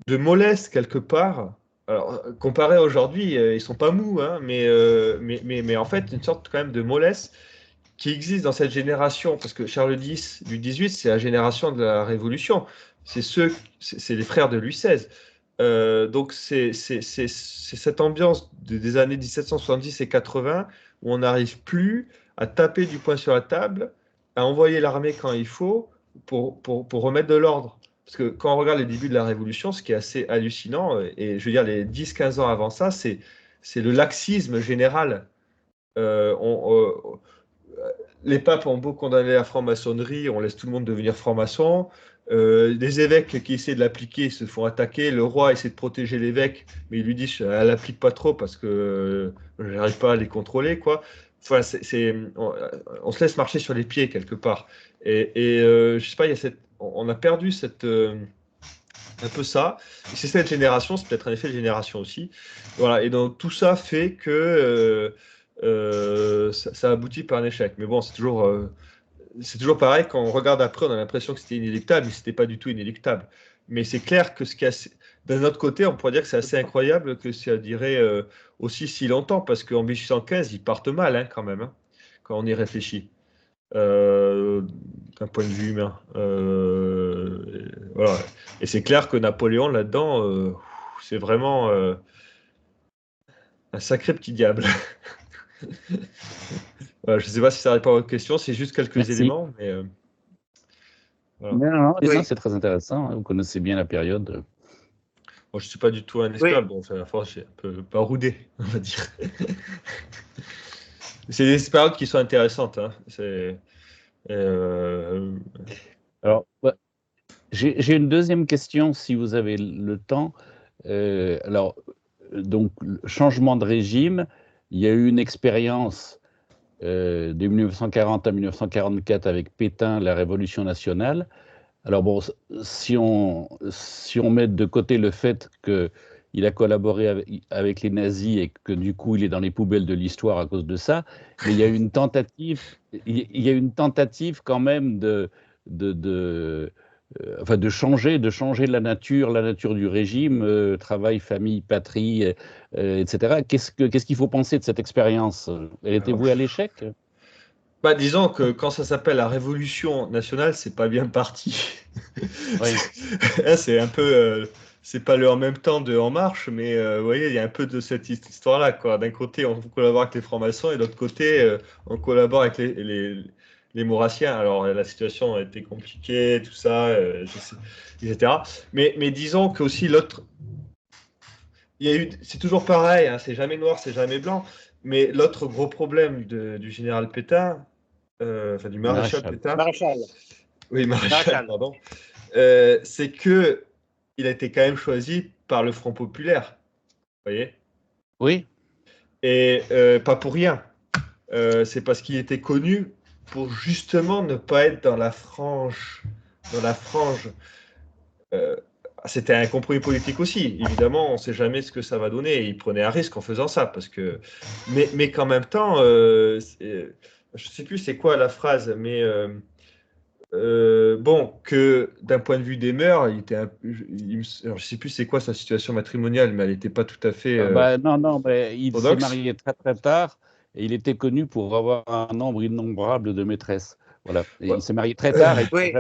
[SPEAKER 1] mollesse quelque part. Alors, comparé à aujourd'hui, ils sont pas mous, hein, mais en fait, une sorte quand même de mollesse qui existe dans cette génération, parce que Charles X, Louis XVIII, c'est la génération de la Révolution. C'est les frères de Louis XVI. Donc c'est cette ambiance des années 1770 et 80 où on n'arrive plus à taper du poing sur la table, à envoyer l'armée quand il faut pour remettre de l'ordre. Parce que quand on regarde les débuts de la Révolution, ce qui est assez hallucinant, et je veux dire les 10-15 ans avant ça, c'est le laxisme général. Euh, on, les papes ont beau condamner la franc-maçonnerie, on laisse tout le monde devenir franc-maçon. Les évêques qui essaient de l'appliquer se font attaquer. Le roi essaie de protéger l'évêque, mais il lui dit elle l'applique pas trop parce que je n'arrive pas à les contrôler, quoi. Enfin, on se laisse marcher sur les pieds quelque part. Je sais pas, on a perdu un peu ça. C'est cette génération, c'est peut-être un effet de génération aussi. Voilà. Et donc tout ça fait que ça aboutit par un échec. Mais bon, c'est toujours pareil, quand on regarde après, on a l'impression que c'était inéluctable, mais c'était pas du tout inéluctable. Mais c'est clair que d'un autre côté, on pourrait dire que c'est assez incroyable que ça dirait aussi si longtemps, parce qu'en 1815, ils partent mal hein, quand même, hein, quand on y réfléchit, euh, d'un point de vue humain. Voilà. Et c'est clair que Napoléon, là-dedans, c'est vraiment un sacré petit diable. Voilà, je ne sais pas si ça répond à votre question, c'est juste quelques
[SPEAKER 2] Merci.
[SPEAKER 1] éléments, mais voilà.
[SPEAKER 2] Non,
[SPEAKER 3] Oui.
[SPEAKER 2] c'est très intéressant. Vous connaissez bien la période.
[SPEAKER 1] Bon, je ne suis pas du tout un expert,
[SPEAKER 3] Oui.
[SPEAKER 1] bon, à la force, j'ai un peu baroudé, on va dire. C'est des périodes qui sont intéressantes. Hein. Euh,
[SPEAKER 2] Alors, j'ai une deuxième question, si vous avez le temps. Donc, le changement de régime, il y a eu une expérience de 1940 à 1944 avec Pétain, la Révolution nationale. Alors bon, si on met de côté le fait qu'il a collaboré avec les nazis et que du coup il est dans les poubelles de l'histoire à cause de ça, mais il y a eu une tentative, il y a une tentative quand même enfin de changer la nature du régime, travail, famille, patrie, etc. Qu'est-ce qu'il faut penser de cette expérience? Elle était
[SPEAKER 1] alors,
[SPEAKER 2] vouée à l'échec?
[SPEAKER 1] bah, disons que quand ça s'appelle la Révolution nationale, c'est pas bien parti.
[SPEAKER 2] Oui.
[SPEAKER 1] C'est un peu, c'est pas le en même temps de En Marche, mais vous voyez, il y a un peu de cette histoire-là, quoi. D'un côté, on collabore avec les francs-maçons, et de l'autre côté, on collabore avec les maurassiens. Alors, la situation a été compliquée, tout ça, etc. Mais disons que aussi l'autre, c'est toujours pareil, hein, c'est jamais noir, c'est jamais blanc. Mais l'autre gros problème du général Pétain, enfin du maréchal
[SPEAKER 2] Maréchal.
[SPEAKER 1] Pétain,
[SPEAKER 3] Maréchal.
[SPEAKER 1] oui, maréchal,
[SPEAKER 3] Maréchal.
[SPEAKER 1] pardon, c'est que il a été quand même choisi par le Front populaire, vous voyez,
[SPEAKER 2] Oui.
[SPEAKER 1] et pas pour rien. C'est parce qu'il était connu pour justement ne pas être dans la frange. euh, C'était un compromis politique aussi. Évidemment, on ne sait jamais ce que ça va donner. Et il prenait un risque en faisant ça, mais qu'en même temps, je ne sais plus c'est quoi la phrase, mais bon, que d'un point de vue des mœurs, il était alors, je sais plus c'est quoi sa situation matrimoniale, mais elle n'était pas tout à fait
[SPEAKER 2] Non, mais il s'est
[SPEAKER 1] orthodoxe.
[SPEAKER 2] marié très très tard et il était connu pour avoir un nombre innombrable de maîtresses. Voilà. Et
[SPEAKER 1] Ouais.
[SPEAKER 2] il s'est marié très tard et
[SPEAKER 3] Oui.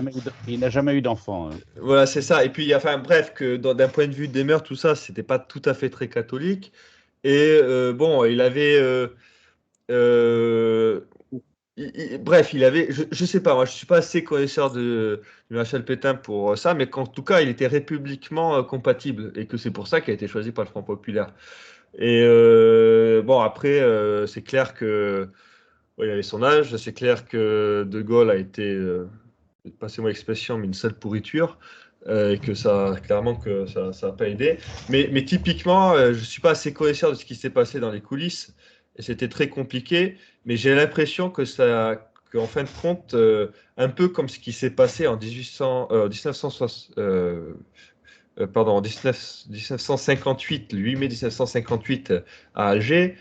[SPEAKER 2] il n'a jamais eu d'enfant.
[SPEAKER 1] Voilà, c'est ça. Et puis, enfin, bref, que d'un point de vue des mœurs, tout ça, c'était pas tout à fait très catholique. Et bon, il avait, euh, bref, il avait, je sais pas, moi, je suis pas assez connaisseur du maréchal Pétain pour ça, mais qu'en tout cas, il était républiquement compatible et que c'est pour ça qu'il a été choisi par le Front populaire. Et bon, après, c'est clair que ouais, il avait son âge, c'est clair que De Gaulle a été, passez-moi l'expression, mais une sale pourriture, et que ça, clairement, que ça n'a pas aidé. Mais typiquement, je suis pas assez connaisseur de ce qui s'est passé dans les coulisses, et c'était très compliqué, mais j'ai l'impression que ça, qu'en fin de compte, un peu comme ce qui s'est passé en 1960, pardon, en 1958, le 8 mai 1958 à Alger,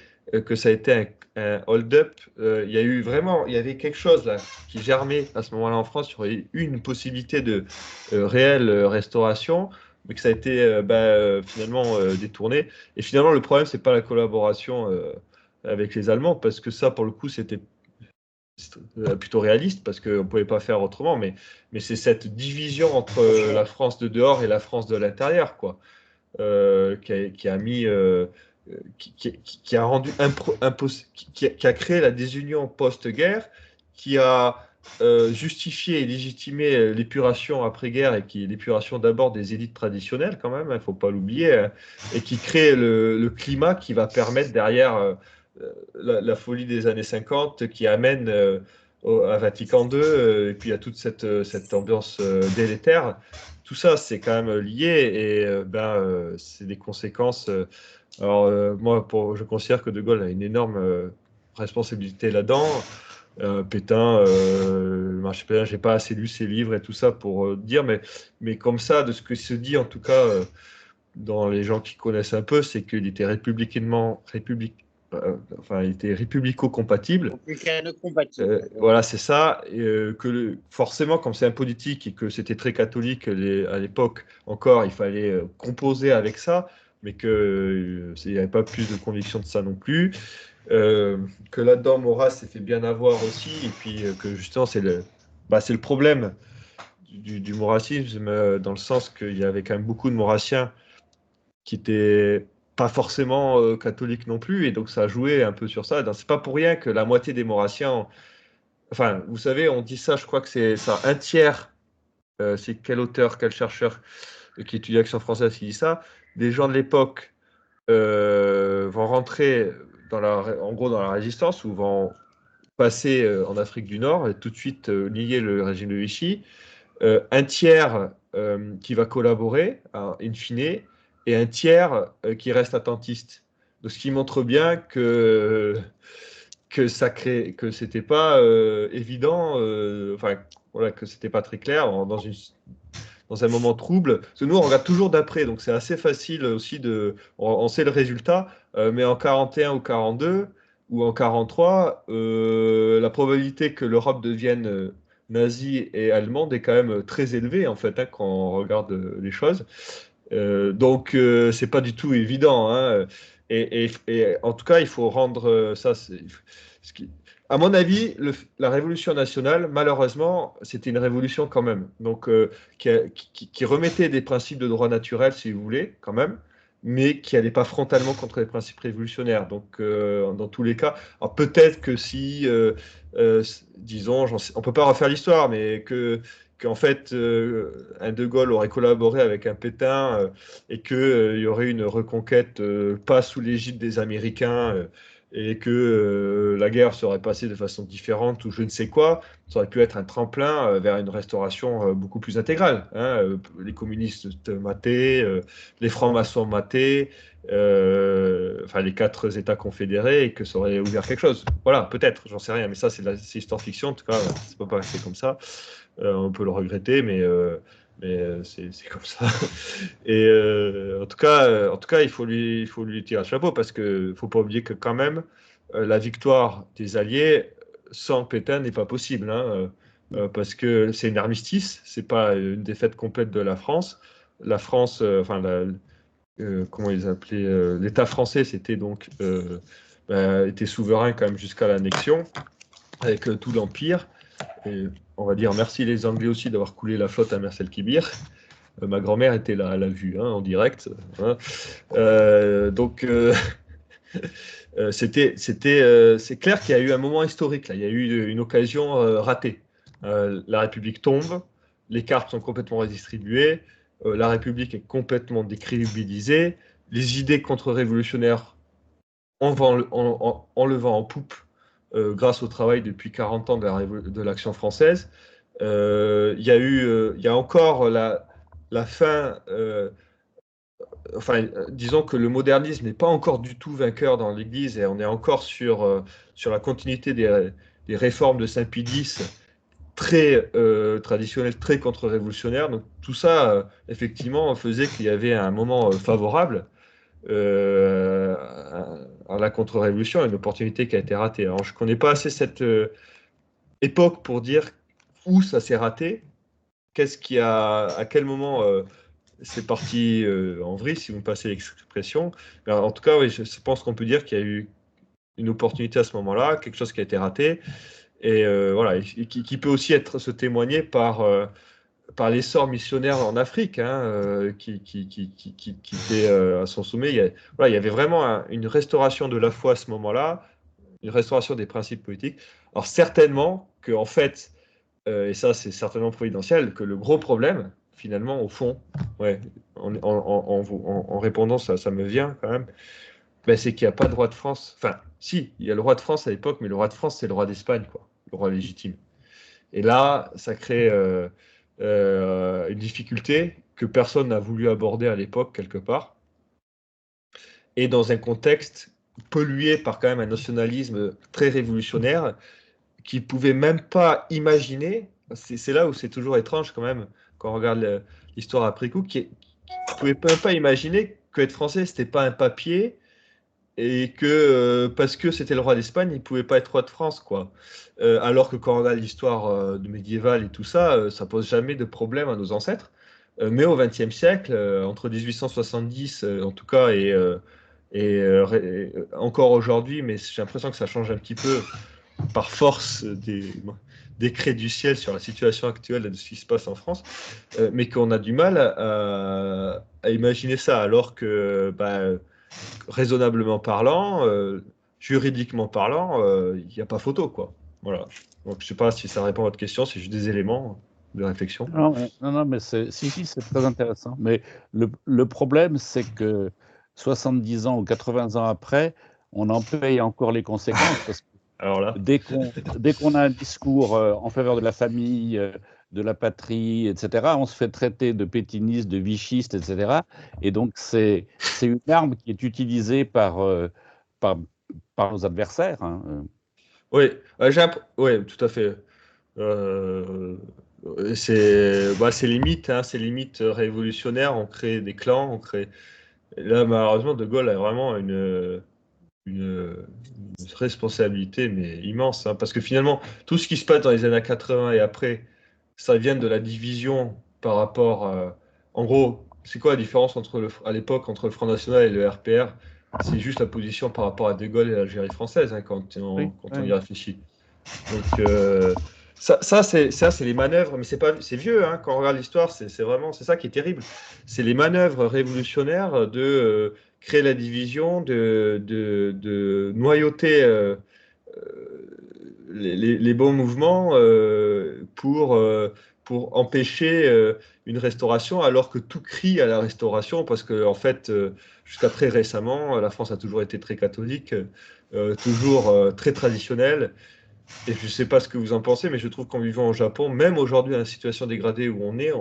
[SPEAKER 1] que ça a été un hold-up. Il y a eu vraiment, il y avait quelque chose là qui germait à ce moment-là en France. Il y aurait eu une possibilité de réelle restauration, mais que ça a été finalement détourné. Et finalement, le problème, c'est pas la collaboration avec les Allemands, parce que ça, pour le coup, c'était plutôt réaliste parce qu'on ne pouvait pas faire autrement, mais c'est cette division entre la France de dehors et la France de l'intérieur, quoi, qui a mis, qui a rendu qui a créé la désunion post-guerre, qui a justifié et légitimé l'épuration après-guerre et qui est l'épuration d'abord des élites traditionnelles quand même, il ne faut pas l'oublier, hein, et qui crée le climat qui va permettre derrière la folie des années 50 qui amène à Vatican II et puis à toute cette ambiance délétère. Tout ça, c'est quand même lié et c'est des conséquences. Alors, moi, je considère que De Gaulle a une énorme responsabilité là-dedans. Pétain, Marcel Pétain, j'ai pas assez lu ses livres et tout ça pour dire, mais comme ça, de ce que se dit en tout cas dans les gens qui connaissent un peu, c'est qu'il était enfin, il était républico-compatible.
[SPEAKER 3] Compatible.
[SPEAKER 1] Voilà, c'est ça. Et, forcément, comme c'est un politique et que c'était très catholique à l'époque encore, il fallait composer avec ça, mais qu'il n'y avait pas plus de conviction de ça non plus. Que là-dedans, Maurras s'est fait bien avoir aussi, et puis que justement, c'est le problème du maurassisme, dans le sens qu'il y avait quand même beaucoup de maurassiens qui étaient pas forcément catholique non plus, et donc ça a joué un peu sur ça. C'est pas pour rien que la moitié des Maurrassiens, enfin, vous savez, on dit ça, je crois que c'est ça, un tiers, c'est quel auteur, quel chercheur qui étudie l'Action française qui dit ça, des gens de l'époque vont rentrer en gros dans la résistance ou vont passer en Afrique du Nord et tout de suite lier le régime de Vichy. Un tiers qui va collaborer, in fine, et un tiers qui reste attentiste. Donc, ce qui montre bien que c'était pas évident, enfin, voilà, que c'était pas très clair dans un moment trouble. Parce que nous, on regarde toujours d'après, donc c'est assez facile aussi on sait le résultat, mais en 41 ou 42 ou en 43, la probabilité que l'Europe devienne nazie et allemande est quand même très élevée, en fait, hein, quand on regarde les choses. Donc, c'est pas du tout évident, hein. Et en tout cas, il faut rendre ça. À mon avis, la Révolution nationale, malheureusement, c'était une révolution quand même. Donc, qui remettait des principes de droit naturel, si vous voulez, quand même, mais qui n'allait pas frontalement contre les principes révolutionnaires. Donc, dans tous les cas, alors peut-être que si, disons, on ne peut pas refaire l'histoire, mais qu'en fait, un De Gaulle aurait collaboré avec un Pétain et qu'il y aurait une reconquête pas sous l'égide des Américains et que la guerre serait passée de façon différente ou je ne sais quoi, ça aurait pu être un tremplin vers une restauration beaucoup plus intégrale. Hein, les communistes matés, les francs-maçons matés, enfin les 4 États confédérés, et que ça aurait ouvert quelque chose. Voilà, peut-être, j'en sais rien, mais ça c'est histoire-fiction, en tout cas, ça ne peut pas rester comme ça. On peut le regretter, mais c'est comme ça. Et en tout cas, il faut lui tirer le chapeau parce que faut pas oublier que quand même la victoire des Alliés sans Pétain n'est pas possible, hein, parce que c'est une armistice, c'est pas une défaite complète de la France. La France, enfin comment ils appelaient l'État français, c'était donc était souverain quand même jusqu'à l'annexion avec tout l'empire. Et on va dire merci les Anglais aussi d'avoir coulé la flotte à Mers-el-Kébir. Ma grand-mère était là, elle l'a vu, hein, en direct. Hein. Donc, c'est clair qu'il y a eu un moment historique, là. Il y a eu une occasion ratée. La République tombe, les cartes sont complètement redistribuées, la République est complètement décrédibilisée, les idées contre-révolutionnaires en levant en poupe grâce au travail depuis 40 ans de l'Action française. Il y a encore la fin, enfin, disons que le modernisme n'est pas encore du tout vainqueur dans l'Église et on est encore sur la continuité des réformes de Saint-Pie X, très traditionnelles, très contre-révolutionnaires. Donc tout ça, effectivement, faisait qu'il y avait un moment favorable à la contre-révolution, une opportunité qui a été ratée. Alors je ne connais pas assez cette époque pour dire où ça s'est raté, à quel moment c'est parti en vrille, si vous me passez l'expression. Mais en tout cas, oui, je pense qu'on peut dire qu'il y a eu une opportunité à ce moment-là, quelque chose qui a été raté, et voilà, et qui peut aussi être se témoigner par l'essor missionnaire en Afrique, hein, qui était à son sommet. Il y avait vraiment une restauration de la foi à ce moment-là, une restauration des principes politiques. Alors certainement que, en fait, et ça c'est certainement providentiel, que le gros problème, finalement, au fond, ouais, en répondant, ça me vient quand même, ben, c'est qu'il n'y a pas de roi de France. Enfin, si, il y a le roi de France à l'époque, mais le roi de France, c'est le roi d'Espagne, quoi, le roi légitime. Et là, ça crée une difficulté que personne n'a voulu aborder à l'époque, quelque part, et dans un contexte pollué par quand même un nationalisme très révolutionnaire qui ne pouvait même pas imaginer, c'est là où c'est toujours étrange quand même, quand on regarde l'histoire après coup, qui ne pouvait même pas imaginer qu'être français, c'était pas un papier, et que parce que c'était le roi d'Espagne, il ne pouvait pas être roi de France, quoi. Alors que quand on regarde l'histoire médiévale et tout ça, ça pose jamais de problème à nos ancêtres. Mais au XXe siècle, entre 1870 en tout cas et encore aujourd'hui, mais j'ai l'impression que ça change un petit peu par force des décrets du ciel sur la situation actuelle de ce qui se passe en France, mais qu'on a du mal à imaginer ça, alors que bah, raisonnablement parlant, juridiquement parlant, il n'y a pas photo, quoi. Voilà. Donc, je ne sais pas si ça répond à votre question, c'est juste des éléments de réflexion.
[SPEAKER 2] Non, mais si, c'est très intéressant. Mais le problème, c'est que 70 ans ou 80 ans après, on en paye encore les conséquences, parce que
[SPEAKER 1] Alors là,
[SPEAKER 2] dès qu'on a un discours en faveur de la famille, de la patrie, etc., on se fait traiter de pétiniste, de vichiste, etc. Et donc, c'est une arme qui est utilisée par, par nos adversaires. Hein.
[SPEAKER 1] oui, ouais, tout à fait. Euh, c'est limite, hein, c'est limite révolutionnaire. On crée des clans, on crée. Là, malheureusement, De Gaulle a vraiment une responsabilité, mais immense, hein, parce que finalement, tout ce qui se passe dans les années 80 et après, ça vient de la division par rapport. En gros, c'est quoi la différence à l'époque entre le Front National et le RPR? C'est juste la position par rapport à De Gaulle et l'Algérie française, hein,
[SPEAKER 2] Oui,
[SPEAKER 1] quand on y
[SPEAKER 2] oui.
[SPEAKER 1] réfléchit. Donc, c'est les manœuvres, mais c'est vieux, hein, quand on regarde l'histoire, c'est ça qui est terrible. C'est les manœuvres révolutionnaires de créer la division, de noyauter les bons mouvements pour empêcher une restauration, alors que tout crie à la restauration, parce que en fait, jusqu'à très récemment, la France a toujours été très catholique, toujours très traditionnelle. Et je ne sais pas ce que vous en pensez, mais je trouve qu'en vivant au Japon, même aujourd'hui, dans la situation dégradée où on est,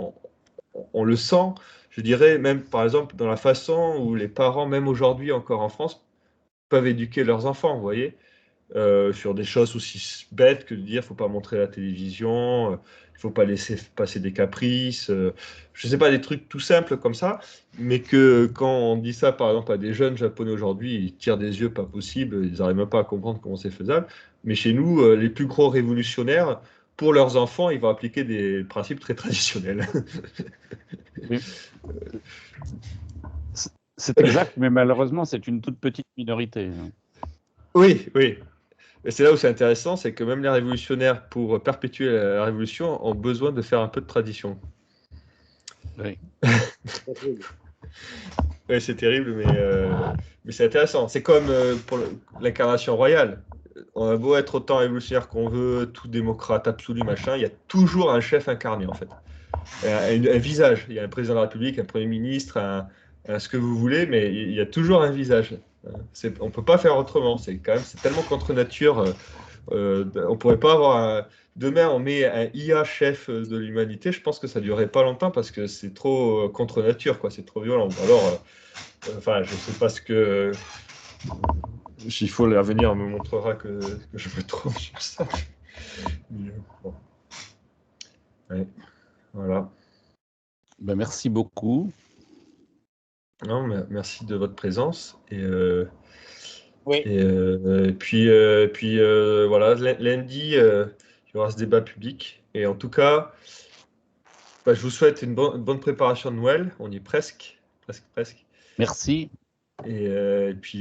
[SPEAKER 1] on le sent, je dirais, même par exemple, dans la façon où les parents, même aujourd'hui encore en France, peuvent éduquer leurs enfants, vous voyez, sur des choses aussi bêtes que de dire faut pas montrer la télévision, il faut pas laisser passer des caprices, je sais pas, des trucs tout simples comme ça, mais que quand on dit ça par exemple à des jeunes japonais aujourd'hui, ils tirent des yeux pas possible, ils n'arrivent même pas à comprendre comment c'est faisable, mais chez nous, les plus gros révolutionnaires, pour leurs enfants, ils vont appliquer des principes très traditionnels.
[SPEAKER 2] Oui. C'est exact, mais malheureusement, c'est une toute petite minorité. Hein.
[SPEAKER 1] Oui, oui. Et c'est là où c'est intéressant, c'est que même les révolutionnaires, pour perpétuer la révolution, ont besoin de faire un peu de tradition.
[SPEAKER 2] Oui.
[SPEAKER 1] Ouais, c'est terrible, mais c'est intéressant. C'est comme pour l'incarnation royale. On a beau être autant révolutionnaire qu'on veut, tout démocrate absolu, machin, il y a toujours un chef incarné, en fait. Un visage. Il y a un président de la République, un Premier ministre, ce que vous voulez, mais il y a toujours un visage. On ne peut pas faire autrement. C'est tellement contre nature. On pourrait pas avoir demain, on met un IA chef de l'humanité. Je pense que ça durerait pas longtemps parce que c'est trop contre nature, quoi. C'est trop violent. Ou alors, enfin, je sais pas ce que. S'il faut, l'avenir me montrera que je me trompe sur ça. Mais, bon. Ouais, voilà.
[SPEAKER 2] Ben, merci beaucoup.
[SPEAKER 1] Non, merci de votre présence.
[SPEAKER 3] Oui.
[SPEAKER 1] Et puis voilà, lundi, il y aura ce débat public. Et en tout cas, bah, je vous souhaite une bonne préparation de Noël. On y est presque, presque, presque.
[SPEAKER 2] Merci.
[SPEAKER 1] Et puis